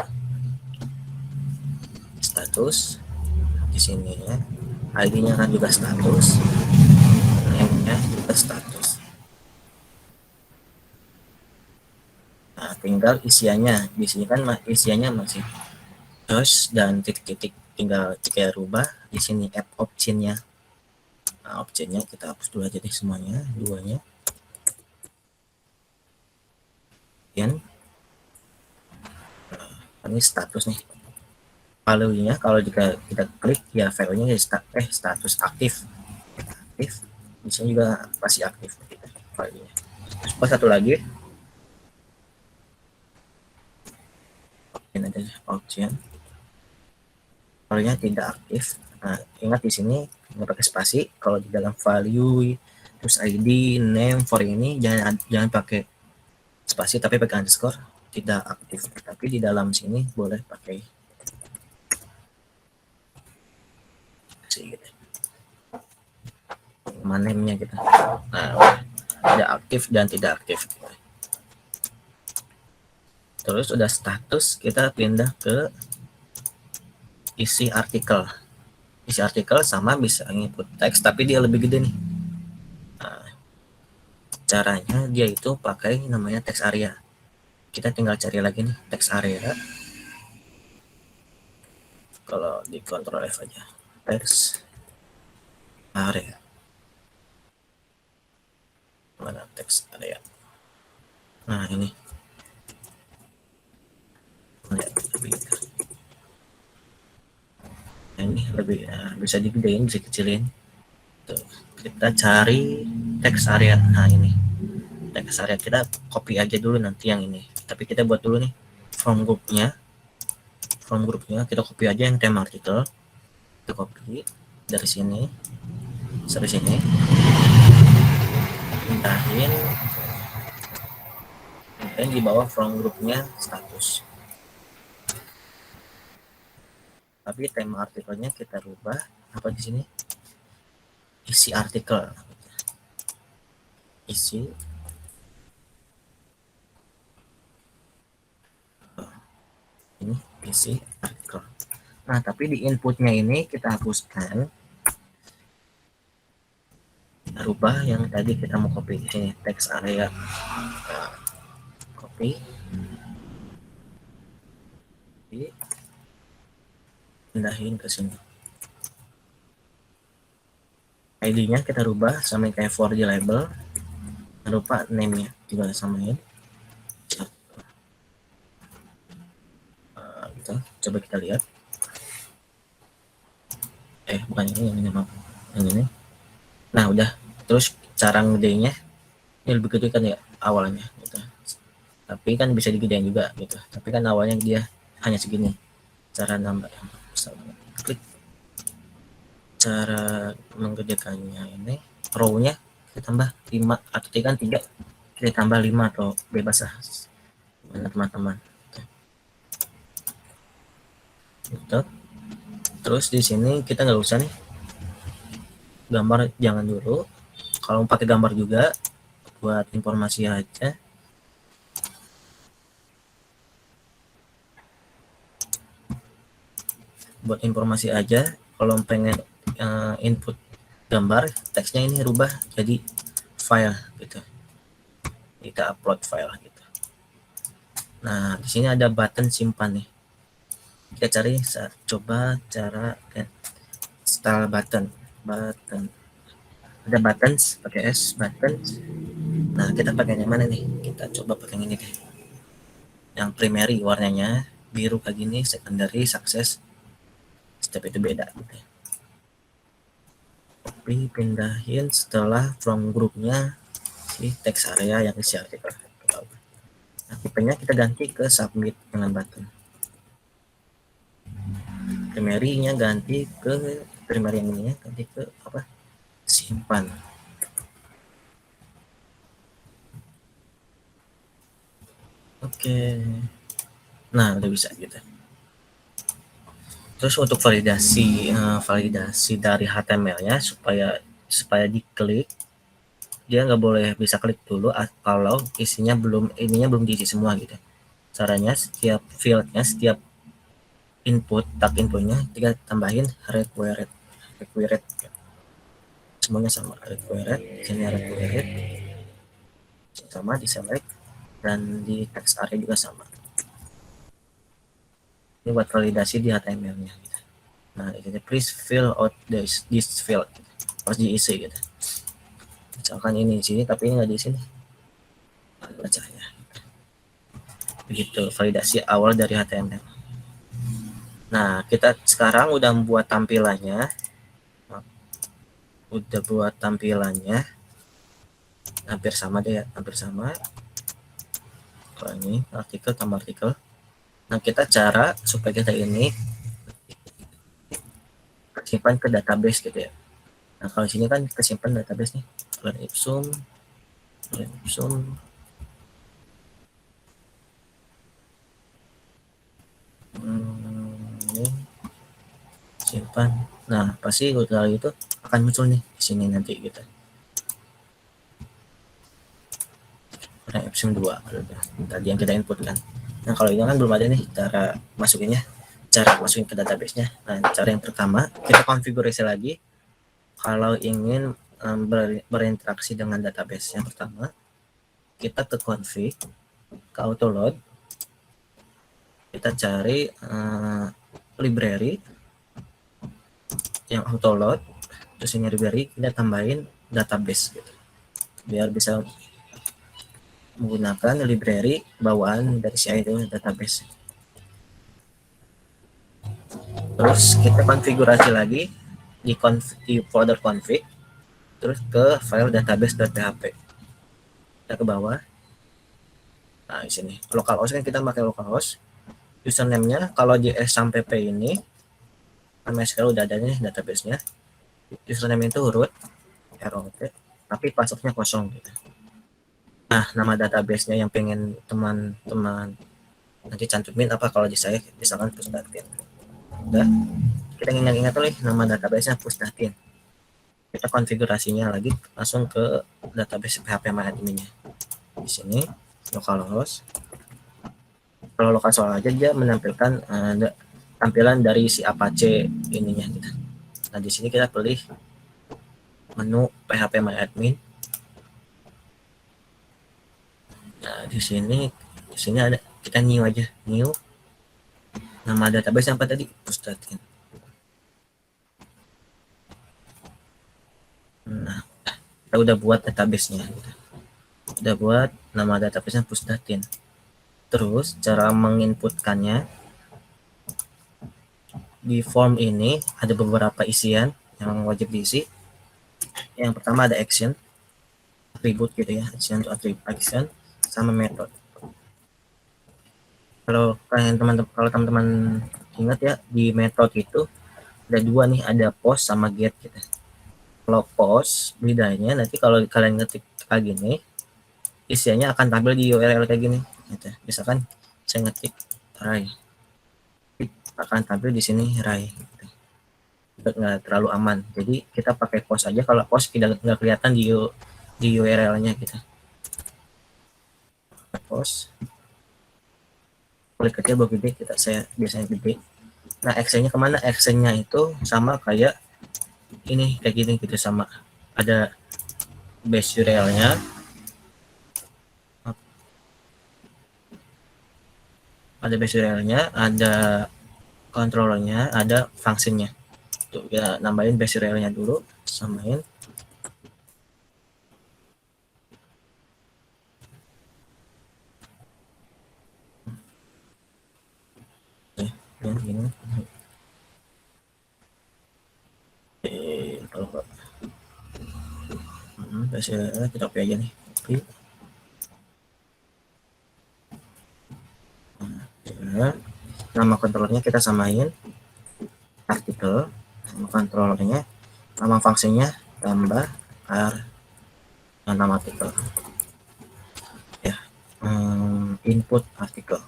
Status di sini ya, ID-nya kan juga status, name-nya juga status. Nah, tinggal isiannya, di sini kan isiannya masih terus dan titik-titik, tinggal kita rubah di sini add option-nya Nah, optionnya kita hapus dulu aja deh semuanya, duanya. Kemudian ini status nih. Value-nya kalau jika kita klik ya value-nya status aktif. Aktif. Di sini juga masih aktif gitu, value-nya. Terus satu lagi option aja option. Value-nya tidak aktif. Nah, ingat di sini nggak pakai spasi. Kalau di dalam value terus ID name for ini jangan pakai spasi tapi pakai underscore, tidak aktif. Tapi di dalam sini boleh pakai gitu. Name-nya gitu. Nah, ada aktif dan tidak aktif. Terus udah status, kita pindah ke isi artikel. Isi artikel sama bisa input teks, tapi dia lebih gede nih. Nah, caranya dia itu pakai namanya text area. Kita tinggal cari lagi nih text area. Kalau di Ctrl F aja, text area. Mana text area? Nah ini. Lihat lebih. Nah, ini lebih bisa digedein, bisa kecilin. Tuh, kita cari text area. Nah ini text area, kita copy aja dulu nanti yang ini. Tapi kita buat dulu nih from groupnya. From groupnya kita copy aja yang tema artikel. Kita copy dari sini, dari sini, pindahin di bawah from groupnya status. Tapi tema artikelnya kita rubah apa di sini? Isi artikel. Isi ini isi artikel. Nah, tapi di inputnya ini kita hapuskan. Kita rubah yang tadi kita mau copy di sini text area. Nah, copy. Pindahin ke sini. ID-nya kita rubah sama kayak for di label. Jangan lupa name-nya juga samain. Gitu. Coba kita lihat. Bukan ini maaf. Yang ini. Nah, udah. Terus cara ngedenya ini lebih gede kan ya awalnya gitu. Tapi kan bisa digedein juga gitu. Tapi kan awalnya dia hanya segini. Cara nambah klik. Cara menggedekannya ini row-nya kita tambah 5 atau 3 kita tambah 5 atau bebas lah teman-teman. Gitu. Terus di sini kita nggak usah nih gambar, jangan dulu. Kalau pakai gambar juga buat informasi aja. Buat informasi aja, kalau pengen input gambar, teksnya ini rubah jadi file gitu. Kita upload file gitu. Nah, di sini ada button simpan nih. Kita cari, coba cara style button. Ada buttons pakai S, buttons. Nah, kita pakai yang mana nih? Kita coba pakai ini deh. Yang primary warnanya biru kayak gini, secondary, success. Step itu beda gitu. Copy, pindahin setelah from groupnya si text area yang isi artikel. Nah, tipenya kita ganti ke submit dengan button. Primary-nya ganti ke primary yang ininya ganti ke apa? Simpan. Oke. Nah, udah bisa gitu. Terus untuk validasi dari HTML-nya supaya diklik, dia nggak boleh bisa klik dulu kalau ininya belum diisi semua gitu. Caranya setiap fieldnya, setiap tag inputnya kita tambahin required. Semuanya sama, required, sini required, sama di select, dan di text area juga sama. Ini buat validasi di HTML-nya. Nah, ini please fill out this field. harus diisi gitu. Misalkan ini di sini tapi ini nggak di sini, baca ya. Begitu validasi awal dari HTML. Nah, kita sekarang udah buat tampilannya. Hampir sama deh ya, hampir sama. Kalau ini artikel tambah artikel. Nah, kita cara supaya kita ini simpan ke database gitu ya. Nah, kalau sini kan kesimpan database nih. Lorem ipsum. Ini simpan. Nah, pasti kalau itu akan muncul nih di sini nanti gitu. Lorem ipsum 2 tadi yang kita input kan. Nah, kalau ini kan belum ada nih cara masukin ke database-nya. Nah, cara yang pertama kita konfigurasi lagi kalau ingin berinteraksi dengan database. Yang pertama kita ke config, ke autoload, kita cari library yang autoload, terus ini library kita tambahin database gitu, biar bisa menggunakan library bawaan dari CI itu database. Terus kita konfigurasi lagi di folder config, terus ke file database.php. Kita ke bawah. Nah, di sini localhost kan kita pakai localhost. Username-nya kalau di S sampai P ini MySQL udah ada nih database-nya. Username itu root ROT, tapi password-nya kosong gitu. Nah, nama database-nya yang pengen teman-teman nanti cantumin apa, kalau di saya misalkan Pusdatin. Udah, kita ingat nih nama database-nya Pusdatin. Kita konfigurasinya lagi langsung ke database PHP MyAdmin-nya. Di sini localhost. Kalau localhost aja dia menampilkan tampilan dari si Apache ininya gitu. Nah, di sini kita pilih menu PHP MyAdmin. Nah, di sini ada, kita new aja, new. Nama database apa tadi? Pusdatin. Nah, kita udah buat database-nya gitu. Udah buat nama database-nya Pusdatin. Terus cara menginputkannya di form ini ada beberapa isian yang wajib diisi. Yang pertama ada action, atribut gitu ya, action sama method. Kalau teman-teman ingat ya, di method itu ada dua nih, ada post sama get gitu. Kalau post bedanya nanti kalau kalian ngetik kayak gini, isiannya akan tampil di URL kayak gini gitu. Misalkan saya ngetik Rai, akan tampil di sini Rai gitu. Nggak terlalu aman, jadi kita pakai post aja. Kalau post tidak kelihatan di URL-nya kita post, klik aja bawah gede, saya biasanya gede. Nah, actionnya kemana? Actionnya itu sama kayak ini, kayak gini gitu, sama ada base URL-nya, ada controllernya, ada fungsinya. Tuh, ya nambahin base URL-nya dulu, samain. Gini. Kalau base URL kita copy aja nih, copy. Nama controllernya kita samain artikel, nama controllernya, nama fungsinya tambah nama artikel ya, input artikel.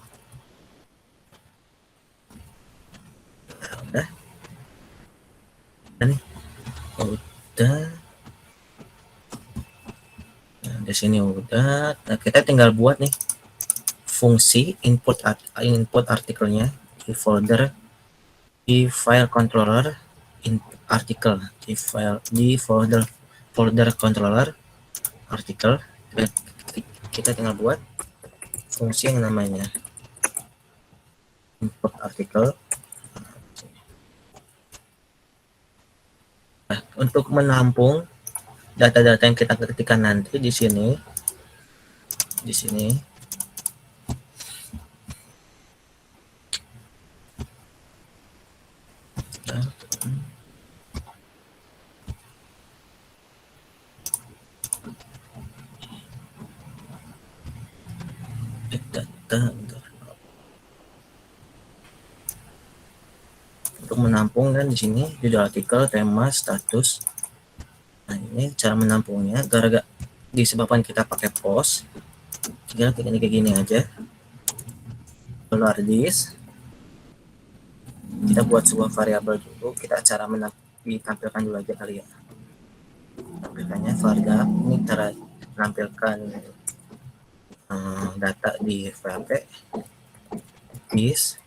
Udah nah, di sini udah. Nah, kita tinggal buat nih fungsi input artikelnya di file controller artikel, di folder controller artikel. Kita tinggal buat fungsi yang namanya input artikel. Untuk menampung data-data yang kita ketikkan nanti di sini, data untuk menampung kan di sini judul artikel, tema, status. Nah, ini cara menampungnya gara-gara disebabkan kita pakai post. Tinggal kayak gini aja. $this. Kita buat sebuah variabel dulu. Kita cara ditampilkan dulu aja kali ya. Tampilkannya variabel ini cara menampilkan data di PHP. This.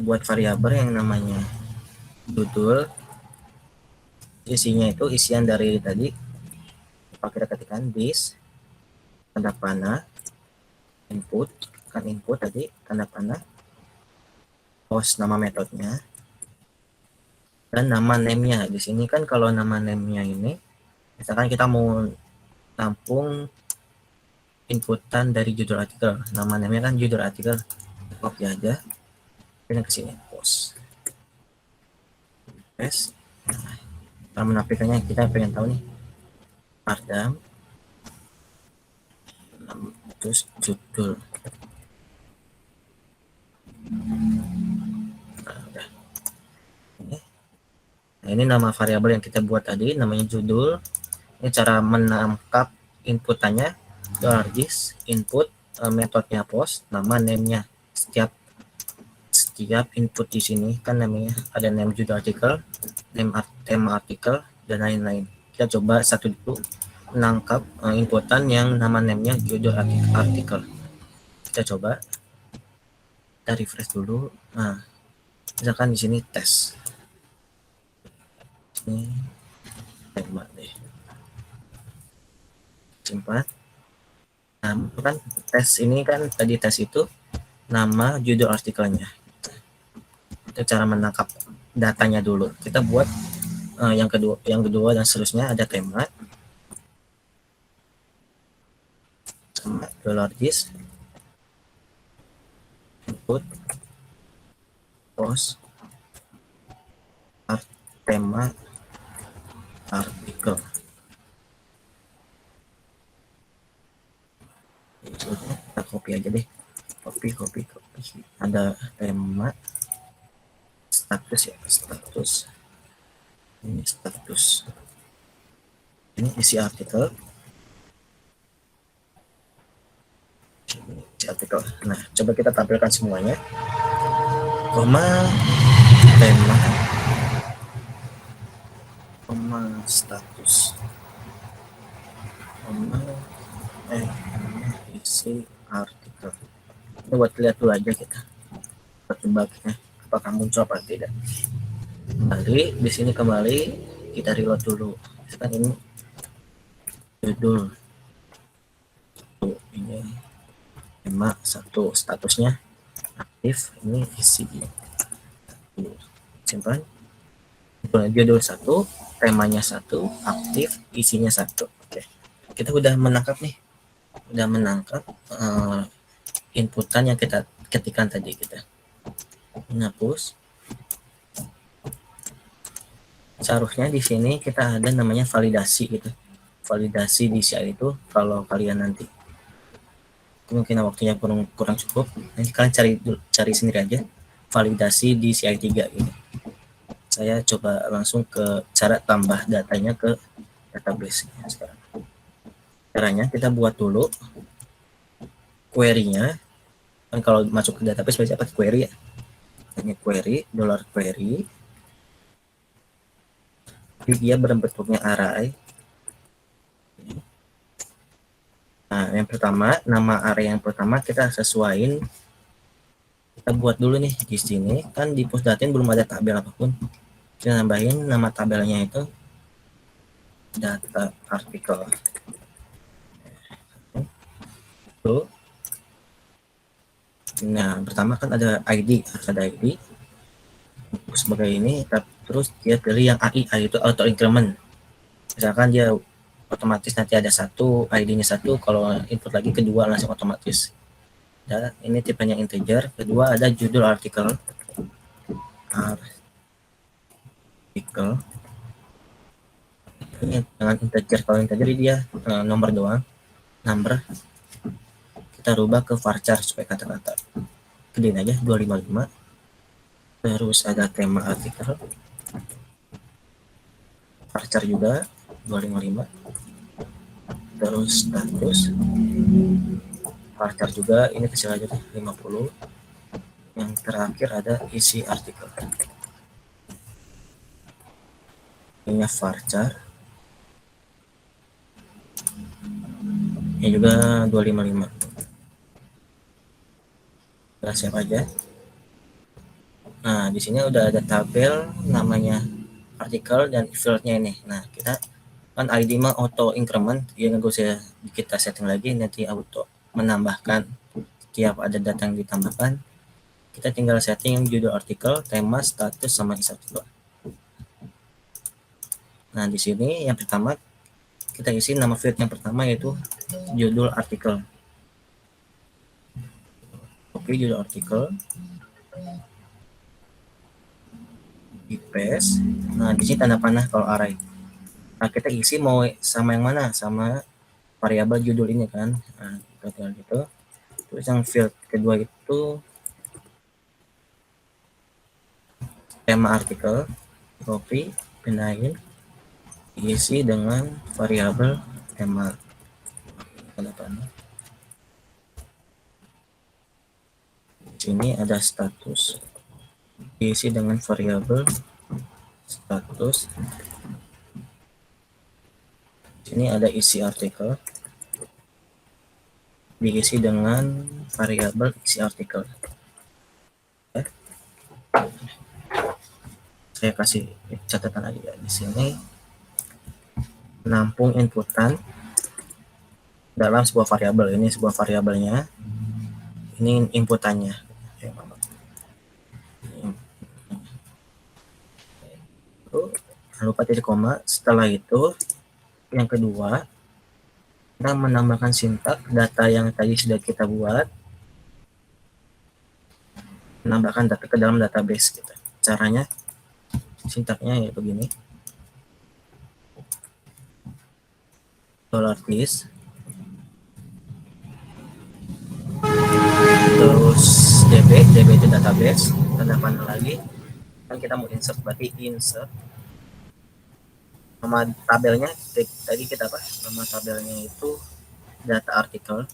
Buat variabel yang namanya judul, isinya itu isian dari tadi kita ketikkan this, tanda panah, input tadi tanda panah, post nama metodenya, dan nama name-nya. Di sini kan kalau nama name-nya ini misalkan kita mau tampung inputan dari judul artikel, nama name-nya kan judul artikel, copy aja, pindah ke sini, post. Yes. Nah, cara menampilkannya kita pengen tahu nih. Adam, terus judul. Nah, ini nama variabel yang kita buat tadi, namanya judul. Ini cara menangkap inputannya, $this, input, metodenya post, nama name-nya. Setiap input di sini kan namanya ada name judul artikel, name tema artikel, dan lain-lain. Kita coba satu dulu menangkap inputan yang nama name-nya judul artikel. Kita coba, kita refresh dulu. Nah, misalkan di sini tes. Ini tema deh. Simpan. Nah, kan tes ini kan tadi tes itu nama judul artikelnya. Itu cara menangkap datanya dulu. Kita buat yang kedua dan seterusnya ada tema sama $this, input, post, tema, artikel. Kita copy aja deh, copy. Ada tema, status ya, ini status, ini isi artikel. Nah, coba kita tampilkan semuanya, koma, tema, koma, status, koma, isi artikel. Ini buat lihat dulu aja kita, coba apakah muncul apa tidak. Kembali di sini, kita reload dulu. Misalkan ini judul, ini tema 1, statusnya aktif, ini isi. Simpan. Judul 1, temanya 1, aktif, isinya 1. Oke. Kita udah menangkap nih. Inputan yang kita ketikkan tadi. Kita menghapus. Seharusnya di sini kita ada namanya validasi gitu. Validasi di CI itu kalau kalian nanti mungkin waktunya kurang cukup, nanti kalian cari sendiri aja validasi di CI3 gitu. Saya coba langsung ke cara tambah datanya ke database sekarang. Caranya kita buat dulu query-nya. Kan kalau masuk ke database biasanya pakai query ya. Ini query, $query. Dia berbentuknya array. Nah, yang pertama, nama array yang pertama kita sesuaiin. Kita buat dulu nih di sini. Kan di Postdatin belum ada tabel apapun. Kita nambahin nama tabelnya itu data artikel. Tuh. Nah, pertama kan ada ID, harus ada ID. sebagai ini, terus dia pilih yang AI itu auto increment. Misalkan dia otomatis nanti ada satu ID-nya satu, kalau input lagi kedua langsung otomatis. Dan ini tipenya integer. Kedua ada judul artikel ini dengan integer. Kalau integer dia nomor doang, number. Kita rubah ke varchar supaya kata-kata gedein aja 255. Terus ada tema artikel, varchar juga 255. Terus status, varchar juga, ini kecil aja 50. Yang terakhir ada isi artikel, ini varchar, ini juga 255. Kita save aja. Nah, di sini udah ada tabel namanya artikel dan fieldnya ini. Nah, kita kan ID mah auto increment, ya nggak usah kita setting lagi, nanti auto menambahkan setiap ada data yang ditambahkan. Kita tinggal setting judul artikel, tema, status, sama isi artikel. Nah, di sini yang pertama kita isi nama field yang pertama yaitu judul artikel. Oke, judul artikel. Di paste. Nah, di sini tanda panah kalau array. Nah, kita isi mau sama yang mana? Sama variabel judul ini kan. Nah, kita tinggal gitu. Terus yang field kedua itu tema artikel, copy, pindahin, isi dengan variabel tema. Tanda panah. Di sini ada status, diisi dengan variabel status. Sini ada isi artikel, diisi dengan variabel isi artikel. Saya kasih catatan aja ya. Di sini menampung inputan dalam sebuah variabel. Ini sebuah variabelnya, ini inputannya. Jangan lupa titik koma. Setelah itu yang kedua, kita menambahkan sintak data yang tadi sudah kita buat, menambahkan data ke dalam database kita. Caranya, sintaknya ya begini. $this, terus db itu database, tanda panah lagi. Kan kita mau insert, berarti insert. Nama tabelnya tadi kita apa? Nama tabelnya itu data artikel,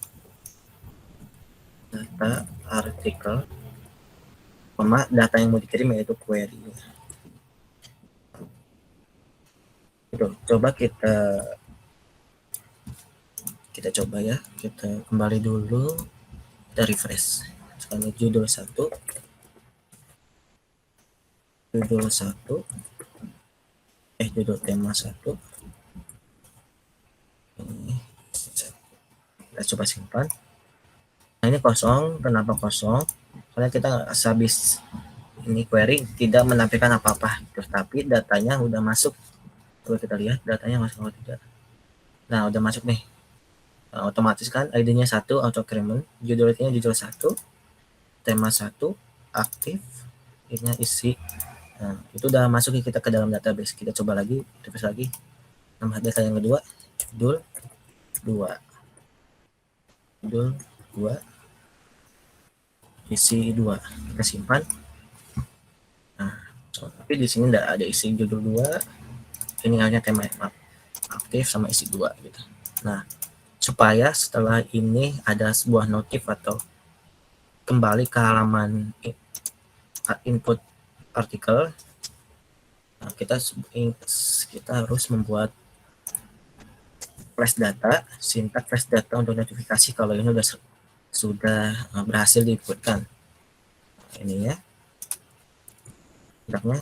data yang mau dikirim yaitu query. Itu coba kita coba ya, kita kembali dulu, kita refresh. Sekarang judul 1, judul tema 1. Ini kita coba simpan. Nah, ini kosong. Kenapa kosong? Karena kita habis ini query tidak menampilkan apa-apa, tapi datanya udah masuk. Coba kita lihat datanya masuk atau tidak. Nah, udah masuk nih. Nah, otomatis kan ID-nya 1 auto increment, judulnya judul 1, tema 1, aktif, ini isi. Nah, itu udah masuk kita ke dalam database. Kita coba lagi, refresh lagi. Nama data yang kedua, judul 2. Isi 2. Kita simpan. Nah, tapi di sini enggak ada isi judul 2. Ini hanya tema aktif sama isi 2 gitu. Nah, supaya setelah ini ada sebuah notif atau kembali ke halaman input artikel, nah, kita harus membuat flash data, sintak flash data untuk notifikasi kalau ini sudah berhasil diinputkan. Nah, ini ya, sintaknya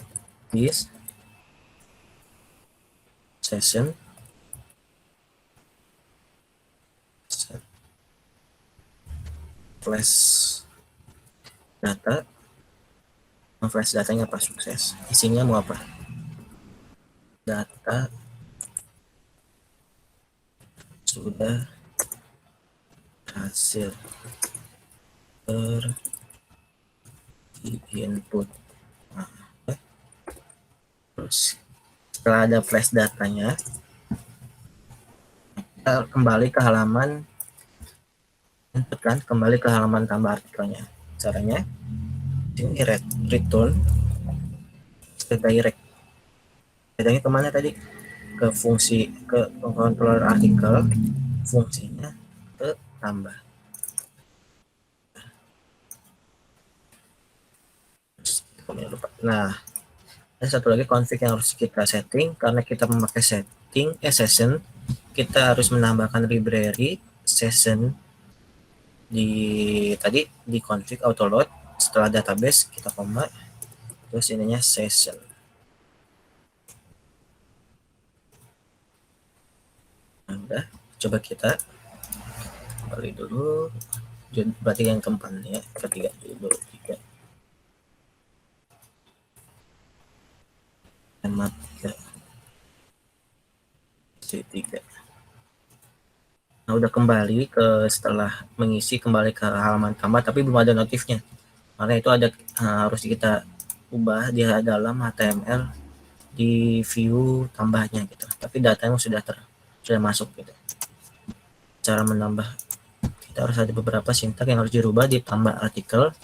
this session flash data flash datanya apa sukses, isinya mau apa, data sudah hasil input. Nah, terus setelah ada flash datanya, kita kembali ke halaman input kan, kembali ke halaman tambah artikelnya. Caranya ini return redirect. Redirect kemana tadi? Ke fungsi, ke controller artikel, fungsinya ke tambah. Nah, ada satu lagi config yang harus kita setting. Karena kita memakai session, kita harus menambahkan library session di config autoload. Setelah database kita koma, terus ininya session. Nah, udah, coba kita kembali dulu. Berarti yang keempat ya, ketiga dulu, tiga. Hemat 3. Nah, udah kembali ke setelah mengisi, kembali ke halaman tambah, tapi belum ada notifnya. Karena itu ada harus kita ubah di dalam HTML di view tambahnya gitu. Tapi datanya sudah masuk gitu. Cara menambah, kita harus ada beberapa sintak yang harus dirubah di tambah artikel.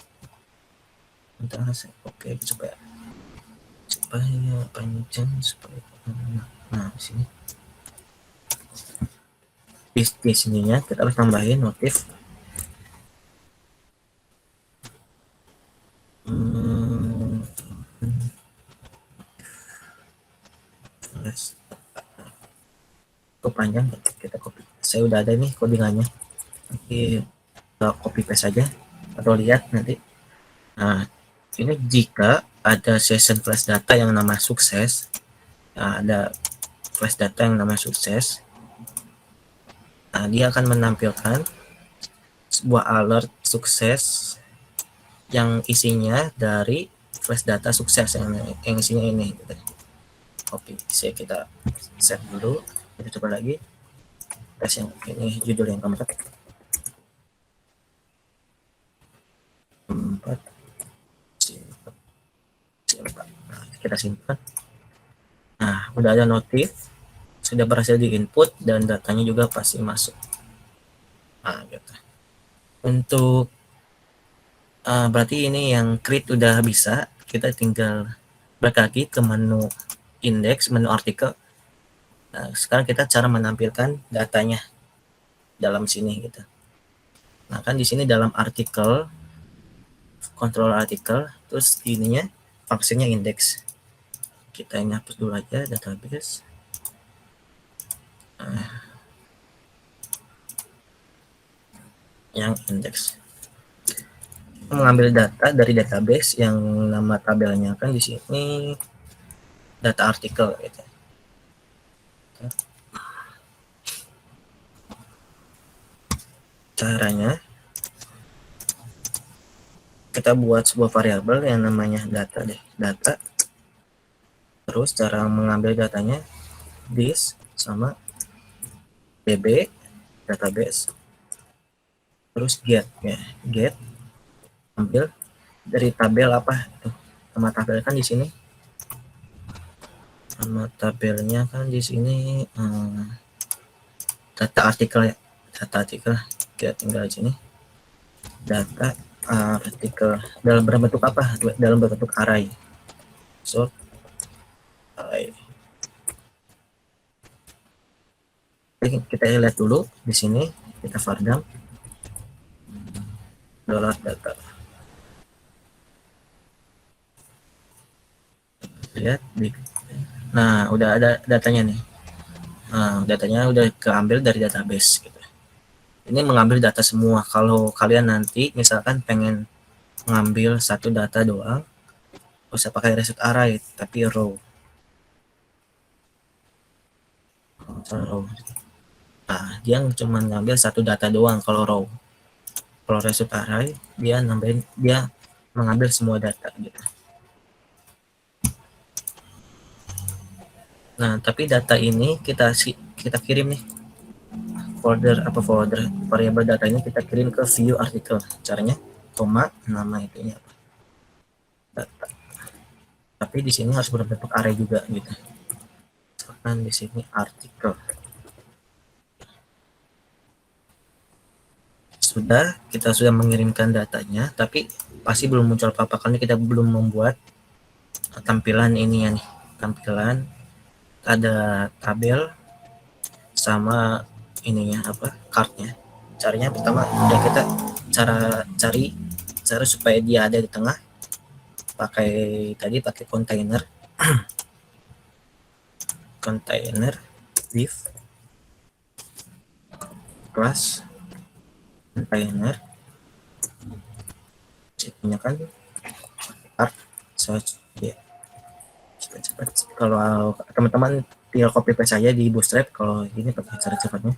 Oke, supaya panjang, supaya nah di sini di sininya kita harus tambahin motif panjang, kita copy. Saya udah ada nih codingannya, nanti copy paste saja atau lihat nanti. Nah, ini jika ada session flash data yang nama sukses, nah, ada flash data yang nama sukses, nah, dia akan menampilkan sebuah alert sukses yang isinya dari flash data sukses yang isinya ini gitu. Copy, bisa kita save dulu, kita coba lagi tes yang ini, judul yang keempat. Nah, kita simpan. Nah, udah ada notif, sudah berhasil di input dan datanya juga pasti masuk. Nah, gitu. Untuk berarti ini yang create udah bisa, kita tinggal balik lagi ke menu index, menu artikel. Nah, sekarang kita cara menampilkan datanya dalam sini gitu. Nah, kan di sini dalam artikel, control artikel, terus ininya fungsinya index. Kita ini hapus dulu aja database. Yang index, mengambil data dari database yang nama tabelnya kan di sini data artikel gitu. Caranya kita buat sebuah variabel yang namanya data deh, data. Terus cara mengambil datanya this sama db database, terus get ya, get ambil dari tabel apa itu, nama tabel kan di sini, nama tabelnya kan di sini data artikel ya, data artikel. Kita tinggal di sini data artikel dalam bentuk apa, dalam bentuk array, sort array. Kita lihat dulu di sini, kita vardam $data. Lihat nah, udah ada datanya nih. Nah, datanya udah keambil dari database gitu. Ini mengambil data semua. Kalau kalian nanti misalkan pengen mengambil satu data doang, gak usah pakai result array tapi row. Nah, dia cuma ngambil satu data doang kalau row. Kalau result array dia mengambil semua data gitu. Nah, tapi data ini kita kirim nih folder variabel data ini kita kirim ke view artikel. Caranya koma nama itunya data. Tapi di sini harus berbentuk array juga gitu. Misalkan di sini artikel. Kita sudah mengirimkan datanya, tapi pasti belum muncul apa-apa karena kita belum membuat tampilan ini ya nih. Tampilan ada tabel sama ininya apa kartnya. Caranya pertama udah kita cara supaya dia ada di tengah pakai kontainer div class container punya kan art search ya. Kalau teman-teman tinggal copy paste saja di Bootstrap, kalau ini pakai cara cepatnya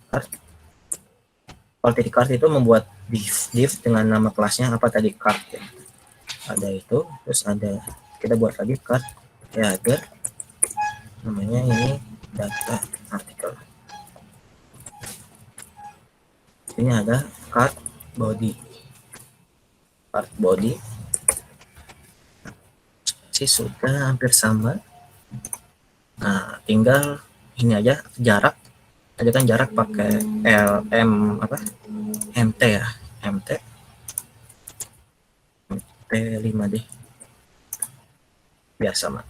card. Kalau tadi card itu membuat div dengan nama kelasnya apa tadi card ya. Ada itu, terus ada kita buat lagi card header namanya ini data artikel. Ini ada card body sih sudah hampir sama. Nah, tinggal ini aja jarak pakai mt ya, mt 5D biasa mah.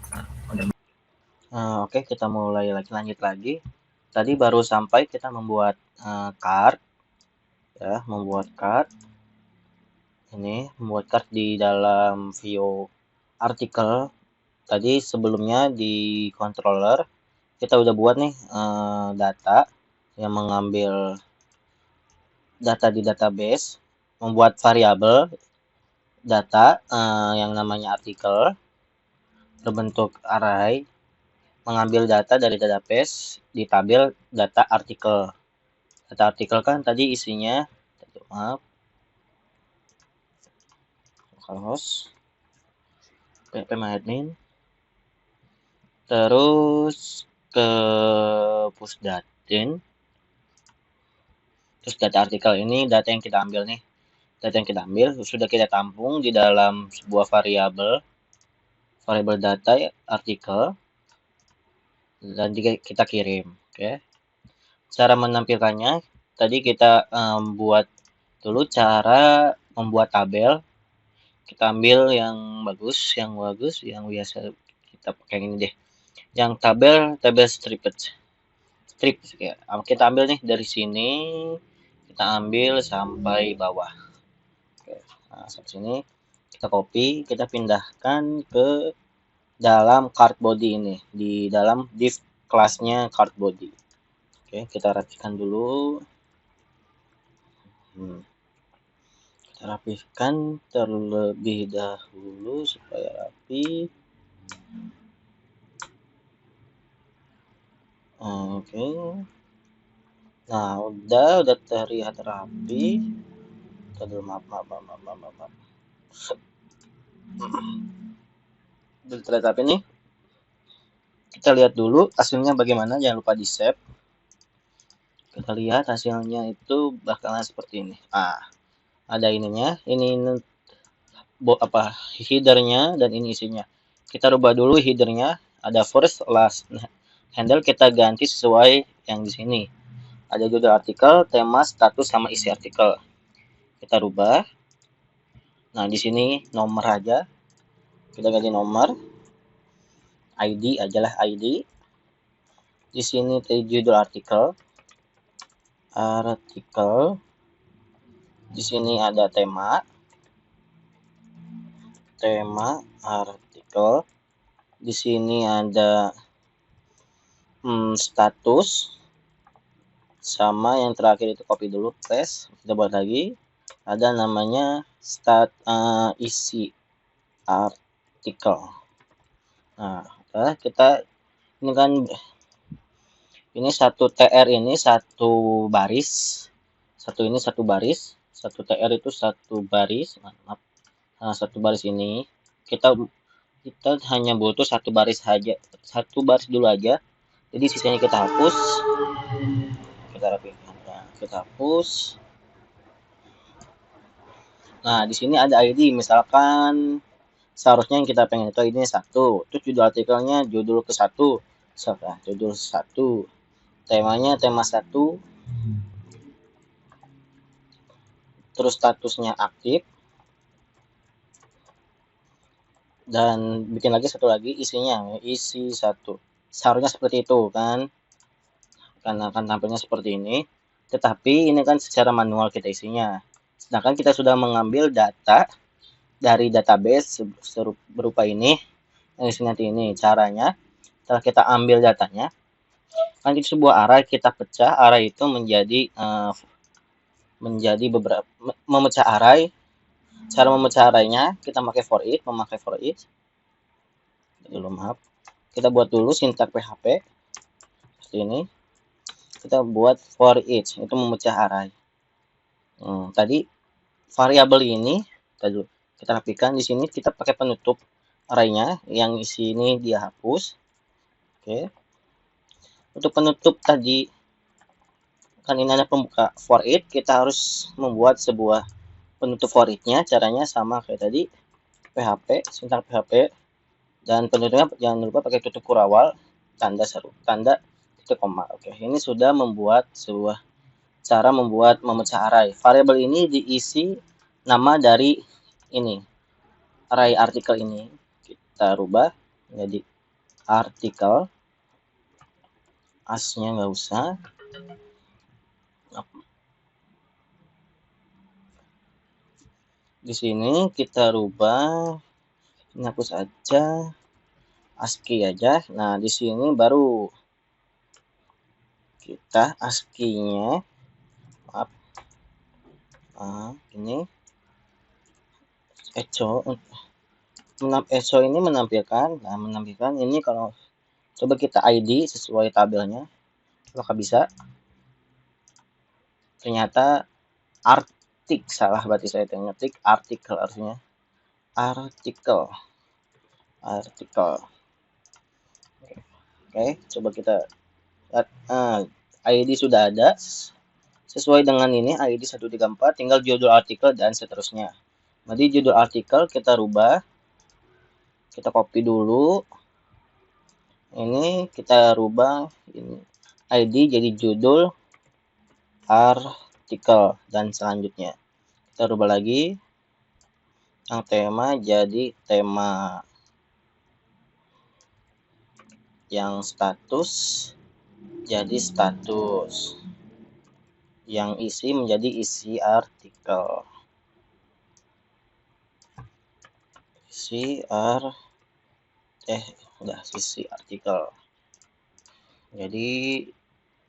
Oke, kita mulai lanjut lagi. Tadi baru sampai kita membuat card ya, membuat card di dalam view artikel. Tadi sebelumnya di controller kita udah buat nih data yang mengambil data di database, membuat variabel data yang namanya artikel berbentuk array, mengambil data dari database di tabel data artikel. Data artikel kan tadi isinya localhost phpMyAdmin, terus ke pushdatin, terus data artikel. Ini data yang kita ambil nih, sudah kita tampung di dalam sebuah variabel data artikel dan juga kita kirim. Oke, cara menampilkannya tadi kita buat dulu cara membuat tabel. Kita ambil yang bagus, yang biasa kita pakai ini deh, yang tabel strip ya. Kita ambil nih dari sini, kita ambil sampai bawah. Oke. Nah, sampai sini kita copy, kita pindahkan ke dalam card body ini, di dalam div kelasnya card body. Oke, kita rapikan dulu. Kita rapihkan terlebih dahulu supaya rapi. Oke. Nah, udah terlihat rapi. Maaf. Udah terlihat rapi nih. Kita lihat dulu hasilnya bagaimana, jangan lupa di save. Kita lihat hasilnya itu bakalan seperti ini. Ada ininya, ini headernya dan ini isinya. Kita rubah dulu headernya, ada first last. Nah, handle kita ganti sesuai yang di sini. Ada judul artikel, tema, status sama isi artikel. Kita rubah. Nah, di sini nomor aja. Kita ganti nomor. ID ajalah ID. Di sini judul artikel. Di sini ada tema artikel. Di sini ada status, sama yang terakhir itu copy dulu, paste. Kita buat lagi. Ada namanya isi artikel. Nah, kita ini kan ini satu TR ini satu baris, satu TR itu satu baris. Nah, satu baris ini kita Kita hanya butuh satu baris saja, satu baris dulu aja. Jadi sisanya kita hapus, kita rapikan. Nah, kita hapus. Nah, di sini ada ID, misalkan seharusnya yang kita pengen itu ID-nya 1, terus judul artikelnya judul ke-1, judul 1, temanya tema 1, terus statusnya aktif, dan bikin lagi satu lagi isinya, isi 1. Seharusnya seperti itu kan, karena akan tampilnya seperti ini, tetapi ini kan secara manual kita isinya. Sedangkan kita sudah mengambil data dari database berupa ini, yang isi nanti ini. Caranya, setelah kita ambil datanya, kan itu sebuah array, kita pecah array itu menjadi beberapa, memecah array. Cara memecah arraynya kita pakai for each. Dulu maaf, kita buat dulu sintak PHP seperti ini. Kita buat for each, itu memecah array. Tadi variabel ini kita rapikan. Di sini kita pakai penutup arraynya, yang isi ini dia hapus. Oke. Untuk penutup tadi kan ini ada pembuka for each, kita harus membuat sebuah penutup for each-nya. Caranya sama kayak tadi, PHP, sintak PHP, dan penutupnya jangan lupa pakai tutup kurawal, tanda seru, tanda titik koma. Oke, ini sudah membuat sebuah cara membuat memecah array. Variabel ini diisi nama dari ini, array artikel ini. Kita rubah menjadi artikel, asnya nggak usah. Di sini kita rubah, ini hapus aja, ASCII aja. Nah, di sini baru kita ASCII-nya, maaf, ini echo ini menampilkan, ini kalau coba kita ID sesuai tabelnya, apakah bisa? Ternyata salah, berarti saya ngetik artikel, artinya artikel. Oke, coba kita lihat. ID sudah ada sesuai dengan ini, ID 134, tinggal judul artikel dan seterusnya. Jadi judul artikel kita rubah, kita copy dulu, ini kita rubah ini ID jadi judul artikel, dan selanjutnya kita rubah lagi yang tema jadi tema, yang status jadi status, yang isi menjadi isi artikel, isi artikel. Jadi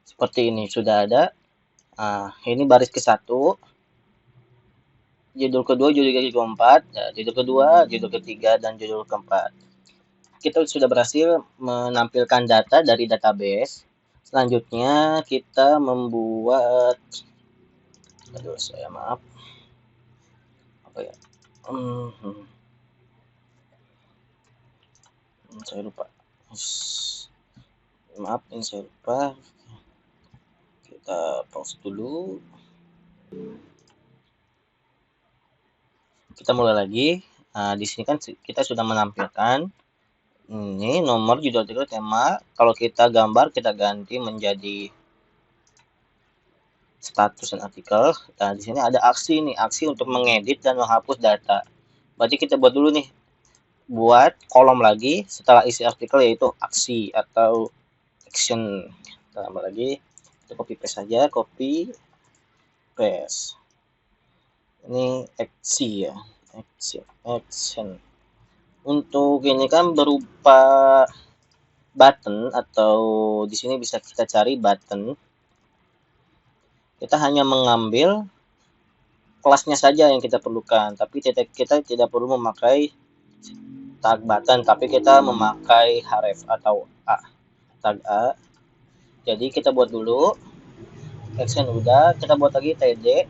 seperti ini sudah ada. Ini baris ke-1, judul kedua, judul keempat, judul kedua, judul ketiga, dan judul keempat. Kita sudah berhasil menampilkan data dari database. Selanjutnya kita membuat, maaf, apa ya? Saya lupa. Maaf, ini saya lupa. Kita pause dulu. Kita mulai lagi. Di sini kan kita sudah menampilkan ini nomor, judul artikel, tema. Kalau kita gambar, kita ganti menjadi status dan artikel. Nah, di sini ada aksi nih, aksi untuk mengedit dan menghapus data. Berarti kita buat dulu nih, buat kolom lagi setelah isi artikel, yaitu aksi atau action. Kita tambah lagi, kita copy paste saja, copy paste. Ini aksi ya, action. Untuk ini kan berupa button, atau di sini bisa kita cari button. Kita hanya mengambil kelasnya saja yang kita perlukan, tapi kita tidak perlu memakai tag button, tapi kita memakai href atau tag A. Jadi kita buat dulu action, udah, kita buat lagi td,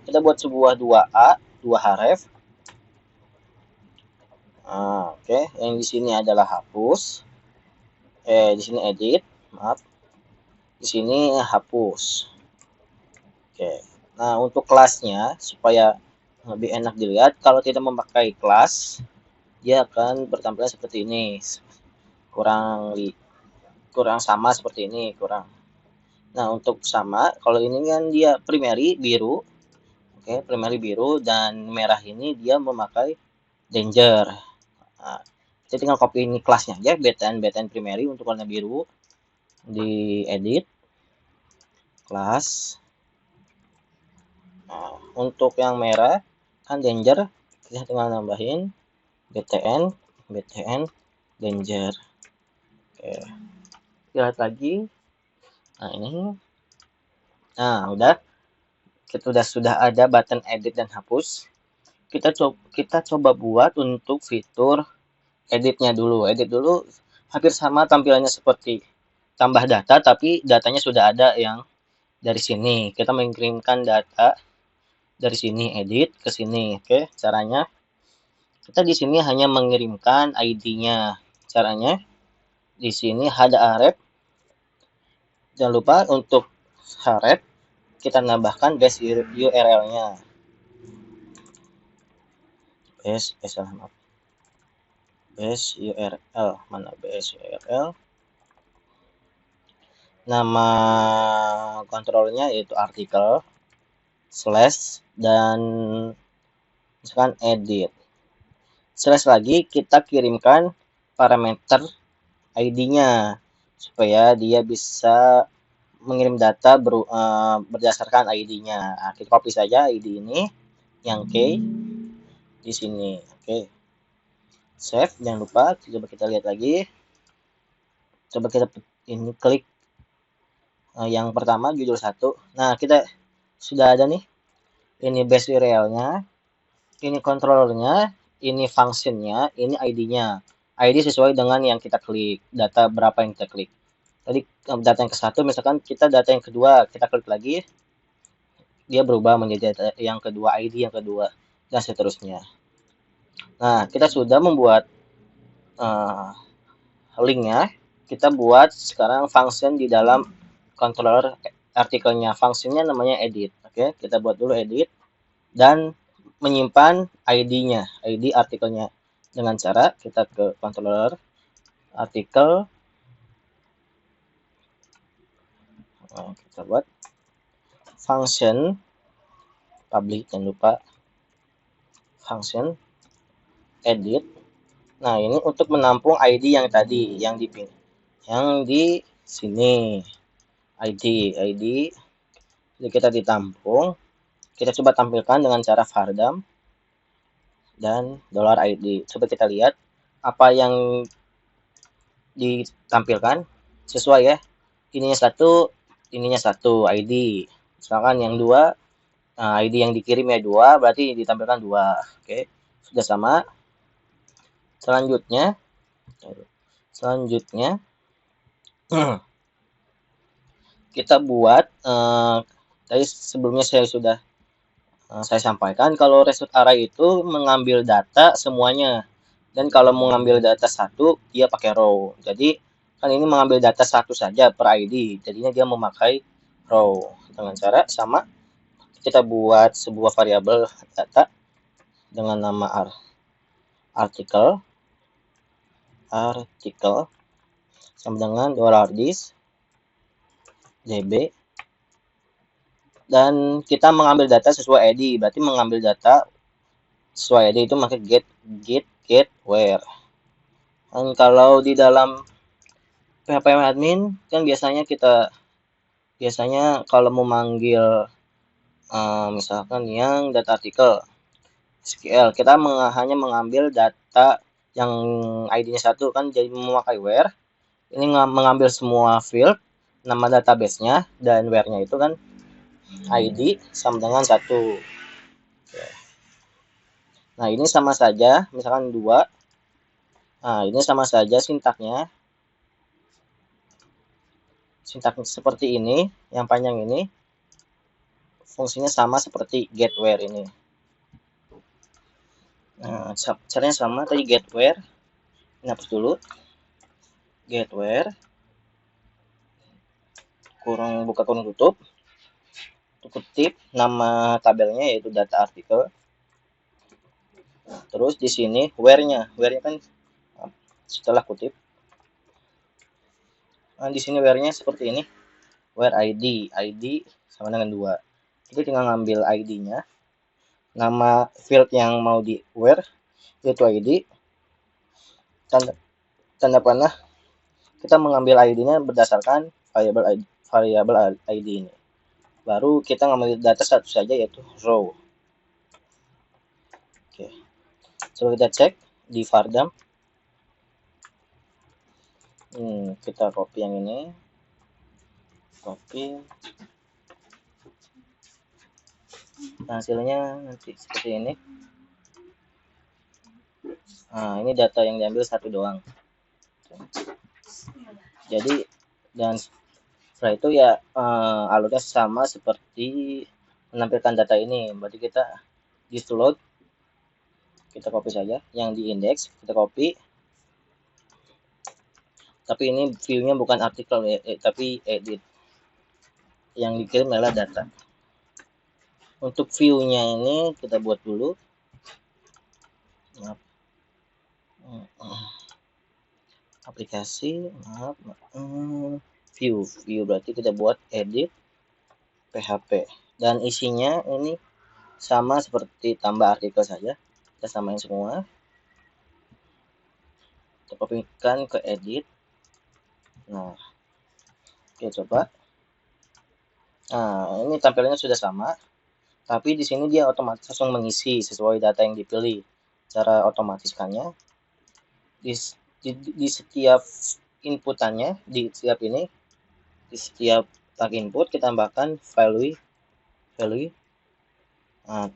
kita buat sebuah 2A, 2 href. Oke, yang di sini adalah hapus. Di sini edit, maaf. Di sini hapus. Oke. Nah, untuk kelasnya supaya lebih enak dilihat, kalau tidak memakai kelas, dia akan bertampilan seperti ini. Kurang sama seperti ini, kurang. Nah, untuk sama, kalau ini kan dia primary biru. Oke, primary biru dan merah ini dia memakai danger. Nah, kita tinggal copy ini kelasnya aja, btn primary untuk warna biru, di edit kelas. Nah, untuk yang merah kan danger, kita tinggal nambahin btn danger. Oke, lihat lagi. Nah, ini. Nah, sudah ada button edit dan hapus. Kita coba buat untuk fitur editnya dulu. Edit dulu hampir sama tampilannya seperti tambah data, tapi datanya sudah ada yang dari sini. Kita mengirimkan data dari sini, edit ke sini. Oke, caranya kita di sini hanya mengirimkan ID-nya. Caranya di sini ada href. Jangan lupa untuk href kita nambahkan base URL-nya. Base URL mana base URL? Nama kontrolnya yaitu artikel slash dan misalkan edit slash lagi kita kirimkan parameter ID-nya supaya dia bisa mengirim data berdasarkan ID-nya. Nah, kita copy saja ID ini yang K di sini. Oke. Save, jangan lupa. Coba kita lihat lagi. Coba kita ini klik yang pertama judul 1. Nah, kita sudah ada nih. Ini base URL-nya, ini controllernya, ini functionnya, ini ID-nya. ID sesuai dengan yang kita klik, data berapa yang kita klik. Tadi data yang ke-1, misalkan kita data yang kedua, kita klik lagi, dia berubah menjadi data yang kedua, ID yang kedua, dan seterusnya. Nah, kita sudah membuat linknya. Kita buat sekarang function di dalam controller artikelnya. Functionnya namanya edit. Oke, kita buat dulu edit dan menyimpan ID-nya, ID artikelnya dengan cara kita ke controller artikel. Nah, kita buat function public, jangan lupa function edit. Nah, ini untuk menampung ID yang tadi yang di sini ID. Jadi kita ditampung. Kita coba tampilkan dengan cara vardam dan $id. Coba kita lihat apa yang ditampilkan sesuai ya. Ininya 1 ID. Misalkan yang 2 ID yang dikirim ya 2, berarti ditampilkan 2. Oke, sudah sama. Selanjutnya kita buat tadi sebelumnya saya sampaikan kalau result array itu mengambil data semuanya, dan kalau mengambil data 1 dia pakai row. Jadi kan ini mengambil data 1 saja per ID, jadinya dia memakai row. Dengan cara sama, kita buat sebuah variabel data dengan nama artikel sama dengan $this db, dan kita mengambil data sesuai ID. Berarti mengambil data sesuai ID itu pakai get where. Dan kalau di dalam PHP admin kan biasanya kalau memanggil misalkan yang data artikel SQL, kita hanya mengambil data yang ID-nya 1 kan, jadi memakai where. Ini mengambil semua field, nama database-nya, dan where-nya itu kan ID sama dengan 1. Nah, ini sama saja, misalkan 2. Nah, ini sama saja sintaknya. Sintak seperti ini, yang panjang ini, fungsinya sama seperti get where ini. Nah, caranya sama tadi, get where. Ini hapus dulu. Get where kurung buka kurung tutup, kutip nama tabelnya yaitu data artikel. Terus di sini where-nya kan setelah kutip. Nah, di sini where-nya seperti ini. Where ID sama dengan 2. Kita tinggal ngambil ID-nya. Nama field yang mau di where yaitu ID. Tanda panah kita mengambil ID-nya berdasarkan variabel ID ini. Baru kita ngambil data satu saja yaitu row. Oke. Coba kita cek di vardam. Kita copy yang ini. Copy. Hasilnya nanti seperti ini. Nah, ini data yang diambil satu doang. Jadi dan setelah itu ya alurnya sama seperti menampilkan data ini. Berarti kita distload, kita copy saja. Yang di index kita copy. Tapi ini view-nya bukan artikel ya, tapi edit. Yang dikirim adalah data. Untuk view-nya ini kita buat dulu. Aplikasi, view berarti kita buat edit PHP. Dan isinya ini sama seperti tambah artikel saja. Kita samain semua. Kita copykan ke edit. Nah, kita coba. Nah, ini tampilannya sudah sama. Tapi di sini dia otomatis langsung mengisi sesuai data yang dipilih. Cara otomatiskannya di setiap inputannya, di setiap tag input kita tambahkan value. Nah,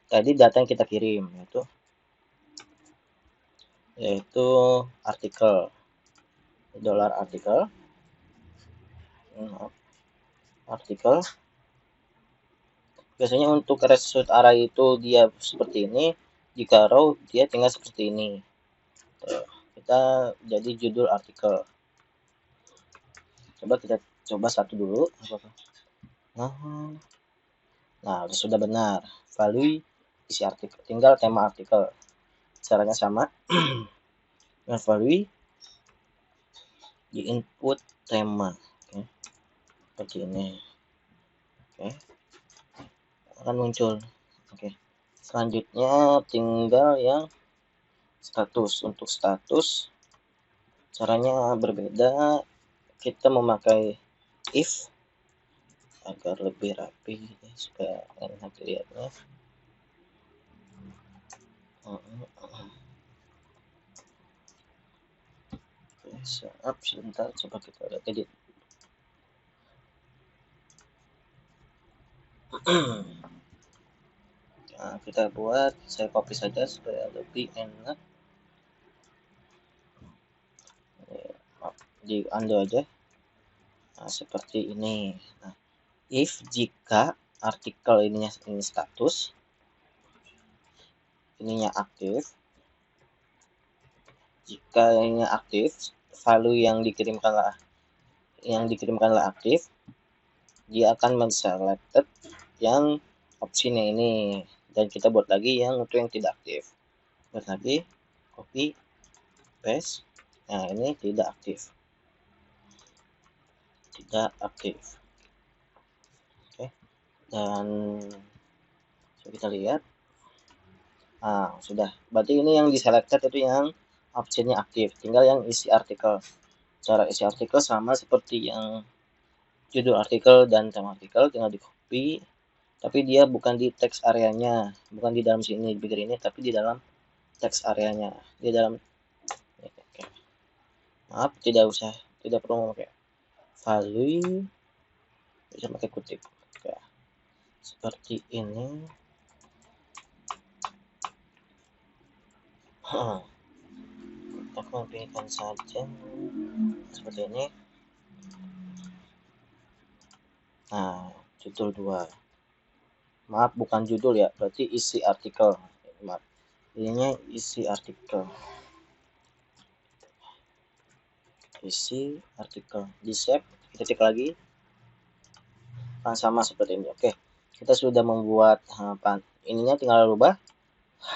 tadi data yang kita kirim yaitu artikel, artikel. Biasanya untuk result array itu dia seperti ini, jika row dia tinggal seperti ini. Kita jadi judul artikel. Coba kita coba satu dulu. Nah, sudah benar. Value isi artikel, tinggal tema artikel. Caranya sama. Dengan value di input tema. Oke. Seperti ini. Oke. Akan muncul. Oke. Selanjutnya tinggal yang status. Untuk status caranya berbeda. Kita memakai if agar lebih rapi supaya enak dilihatnya. Oke, sebentar, coba kita edit. Nah, kita buat, saya copy saja supaya lebih enak. Di undo aja. Nah, seperti ini. Nah, if jika artikel ini status, ininya aktif. Jika ini aktif, value yang dikirimkanlah aktif, dia akan men-selected yang opsinya ini, dan kita buat lagi yang untuk yang tidak aktif. Buat lagi, copy, paste. Nah, ini tidak aktif. Oke. Dan kita lihat. Nah, sudah. Berarti ini yang di-selected itu yang opsinya aktif. Tinggal yang isi artikel. Cara isi artikel sama seperti yang judul artikel dan tema artikel, tinggal di copy. Tapi dia bukan di teks areanya, bukan di dalam sini bigger ini, tapi di dalam teks areanya. Di dalam. Oke. Maaf, tidak perlu memakai value, bisa pakai kutip. Oke. Seperti ini. Aku pilihkan saja seperti ini. Nah, judul 2. Maaf, bukan judul ya, berarti isi artikel. Maaf. Ininya isi artikel. Di save, kita cek lagi. Nah, sama seperti ini. Oke, kita sudah membuat ininya, tinggal rubah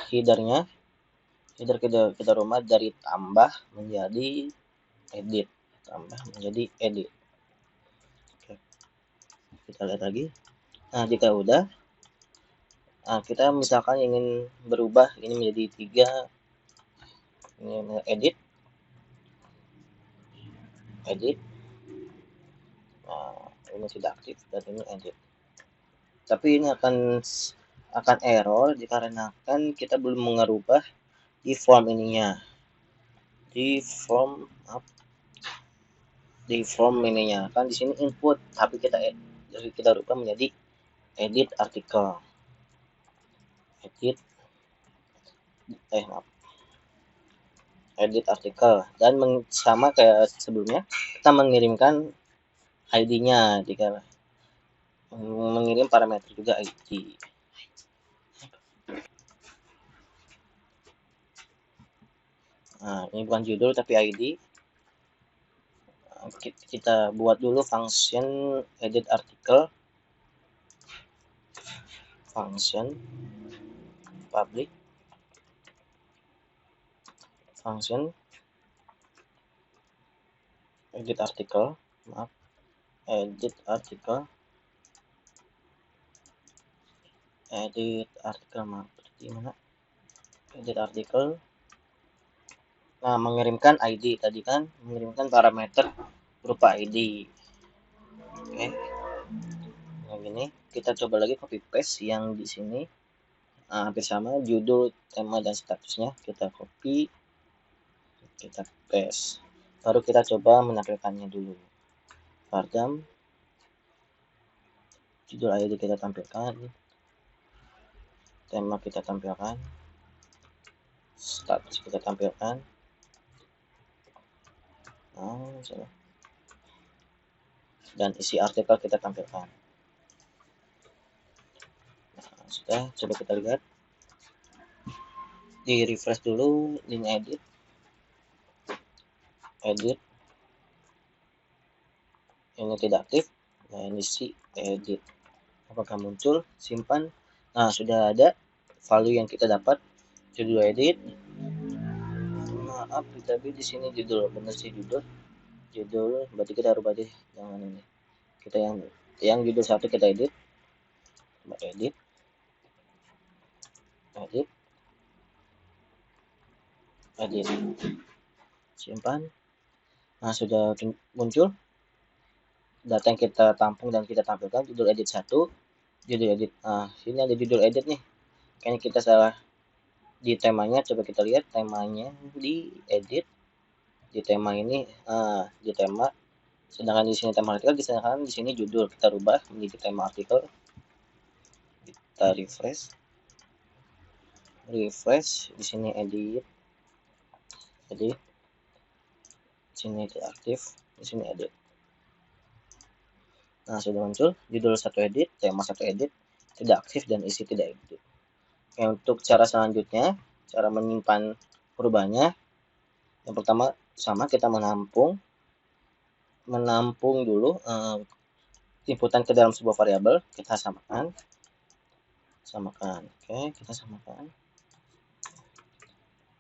headernya. Header kita rubah dari tambah menjadi edit. Oke, kita lihat lagi. Nah, jika udah, kita misalkan ingin berubah ini menjadi 3, ini edit. Nah, ini tidak aktif dan ini edit. Tapi ini akan error dikarenakan kita belum mengubah di form ininya. Di form ininya kan di sini input, tapi kita rubah menjadi edit artikel. Edit artikel, dan sama kayak sebelumnya, kita mengirimkan ID-nya, jika mengirim parameter juga ID. Nah, ini bukan judul tapi ID. Kita buat dulu function edit artikel, function public, function edit artikel, nah, mengirimkan ID tadi kan, mengirimkan parameter berupa ID. Oke, nah gini, kita coba lagi copy paste yang di sini. Hampir sama, judul, tema, dan statusnya kita copy, kita paste. Baru kita coba menampilkannya dulu. Vargam, judul ID kita tampilkan, tema kita tampilkan, status kita tampilkan. Dan isi artikel kita tampilkan. Nah, sudah, coba kita lihat. Di refresh dulu link edit. Ini tidak aktif. Nah, ini isi edit. Apakah muncul? Simpan. Nah, sudah ada value yang kita dapat. Judul edit. Maaf, tapi di sini judul, benar sih judul. Berarti kita rubah deh, jangan ini. Kita yang judul 1 kita edit. Edit. Simpan. Nah, sudah muncul data yang kita tampung dan kita tampilkan. Judul edit 1, judul edit. Nah, sini ada judul edit nih. Kayaknya kita salah di temanya. Coba kita lihat temanya di edit. Di tema ini, di tema. Sedangkan di sini tema artikel, sedangkan di sini judul. Kita rubah menjadi tema artikel. Kita refresh. Di sini edit. Di sini tidak aktif, di sini edit. Nah, sudah muncul judul 1 edit, tema 1 edit, tidak aktif, dan isi tidak edit. Oke, untuk cara selanjutnya, cara menyimpan perubahannya, yang pertama sama, kita menampung dulu inputan ke dalam sebuah variabel. Kita samakan. Oke, kita samakan.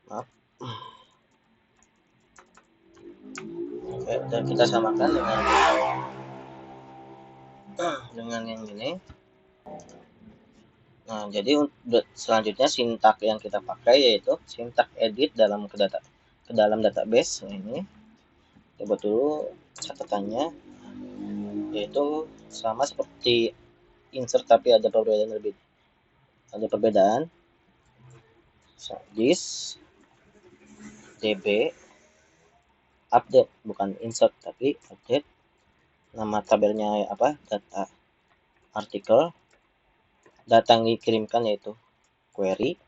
Maaf. Oke, dan kita samakan dengan yang ini. Nah, jadi selanjutnya sintak yang kita pakai yaitu sintak edit ke dalam database. Nah, ini kita buat dulu catatannya, yaitu sama seperti insert tapi ada perbedaan. This db update, bukan insert tapi update. Nama tabelnya apa? Data artikel. Data yang dikirimkan yaitu query.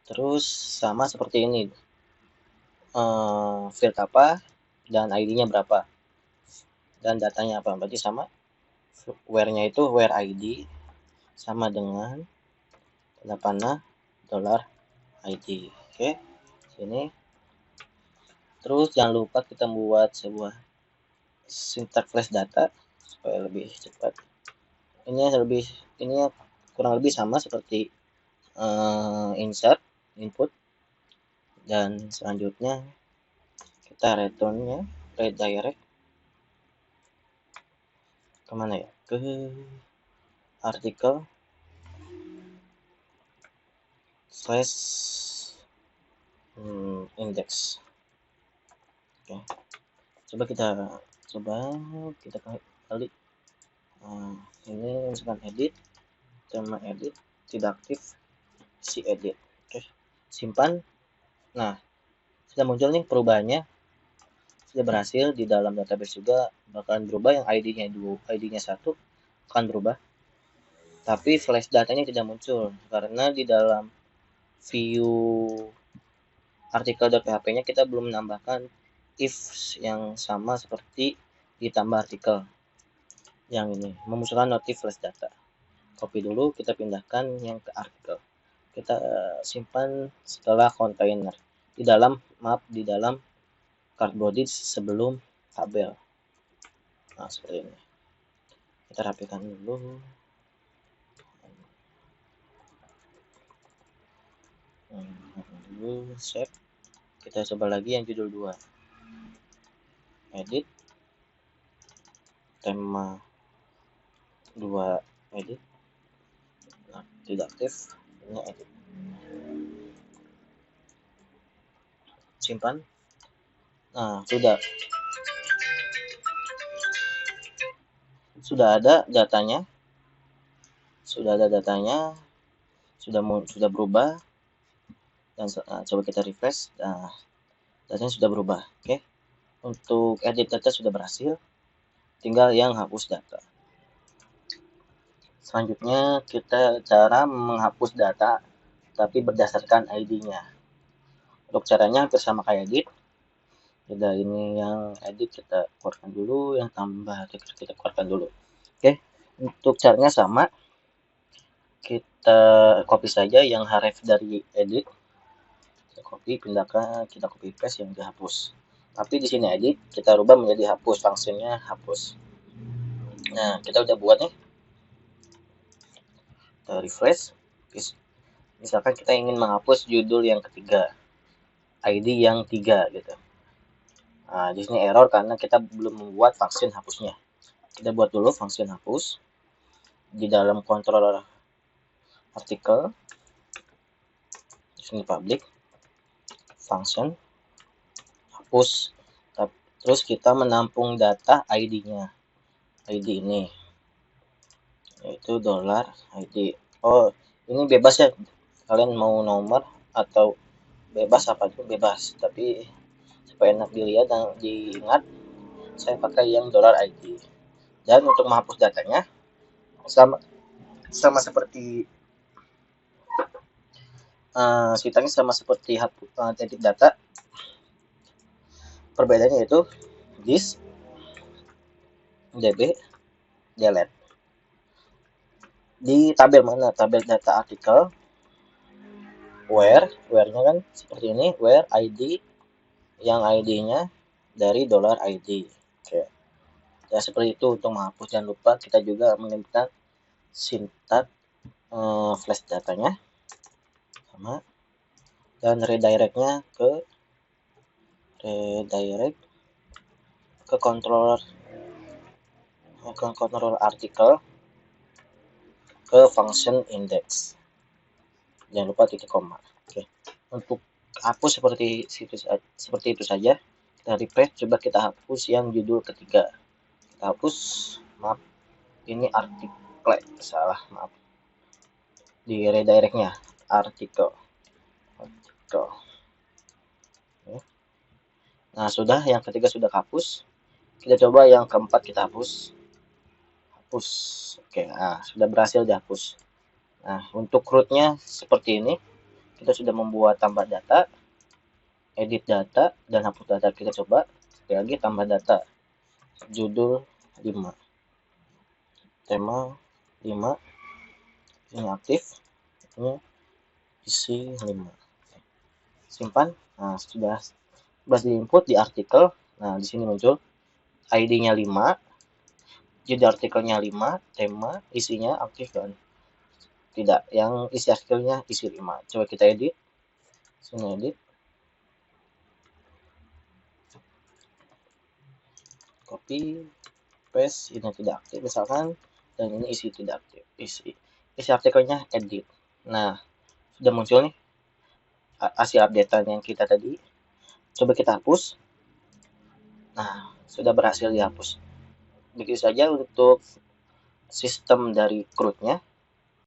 Terus sama seperti ini, field apa dan ID-nya berapa dan datanya apa. Berarti sama, where-nya itu where ID sama dengan tanda panah $ID. Oke, sini. Terus jangan lupa kita membuat sebuah syntax flash data supaya lebih cepat. Ini kurang lebih sama seperti insert input, dan selanjutnya kita returnnya redirect kemana ya, ke artikel slash index. Oke, coba kita kali ini misalkan edit, tema edit tidak aktif, si edit. Oke, simpan. Nah, sudah muncul nih perubahannya, sudah berhasil. Di dalam database juga bakalan berubah, yang ID-nya 1 akan berubah, tapi flash datanya tidak muncul karena di dalam view artikel.php-nya kita belum menambahkan if yang sama seperti ditambah artikel yang ini, memunculkan notif flash data. Copy dulu, kita pindahkan yang ke artikel, kita simpan setelah kontainer di dalam card body sebelum tabel. Nah, seperti ini. Kita rapikan dulu. Save. Kita coba lagi yang judul 2. Edit. Tema 2 edit. Nah, tidak aktif. Ini edit. Simpan. Nah, sudah ada datanya. Sudah berubah. Dan coba kita refresh. Nah, datanya sudah berubah. Oke. Untuk edit data sudah berhasil. Tinggal yang hapus data. Selanjutnya kita cara menghapus data tapi berdasarkan ID-nya. Untuk caranya hampir sama kayak edit. Beda ini yang edit kita keluarkan dulu, yang tambah kita keluarkan dulu. Oke, untuk caranya sama. Kita copy saja yang href dari edit. Kita copy paste yang dihapus. Tapi di sini edit kita rubah menjadi hapus, fungsinya hapus. Nah, kita udah buat nih. Kita refresh. Misalkan kita ingin menghapus judul yang ketiga, ID yang 3 gitu. Nah, di sini error karena kita belum membuat function hapusnya. Kita buat dulu function hapus di dalam controller artikel. Di sini public function hapus. Terus kita menampung data ID-nya. ID ini yaitu $ID. Oh, ini bebas ya. Kalian mau nomor atau bebas apa itu bebas, tapi supaya enak dilihat dan diingat, saya pakai yang $ID. Dan untuk menghapus datanya sama seperti ceritanya sama seperti edit data. Perbedaannya yaitu this db delete. Di tabel mana? Tabel data artikel, where-nya kan seperti ini, where ID, yang ID-nya dari $ID. Oke. Ya, seperti itu untuk menghapus. Jangan lupa kita juga mengirimkan syntax flash datanya sama, dan redirectnya ke controller artikel ke function index. Jangan lupa titik koma. Oke. Untuk hapus seperti itu saja. Kita refresh, coba kita hapus yang judul ketiga. Kita hapus, maaf, ini artikel, salah, maaf. Di redirectnya artikel. Nah, sudah, yang ketiga sudah hapus. Kita coba yang keempat, kita hapus. Oke, nah sudah berhasil dihapus. Nah, untuk rootnya seperti ini. Kita sudah membuat tambah data, edit data, dan hapus data. Kita coba sekali lagi, tambah data, judul 5, tema 5, ini aktif, ini isi 5. Simpan. Nah, sudah di input di artikel. Nah, di sini muncul ID-nya 5, jadi artikelnya 5, tema, isinya aktif dan tidak. Yang isi artikelnya isi 5. Coba kita edit. Sini edit. Copy, paste, ini tidak aktif misalkan, dan ini isi tidak aktif. Isi artikelnya edit. Nah, sudah muncul nih hasil updatean yang kita tadi. Coba kita hapus. Nah, sudah berhasil dihapus. Begitu saja untuk sistem dari CRUD-nya.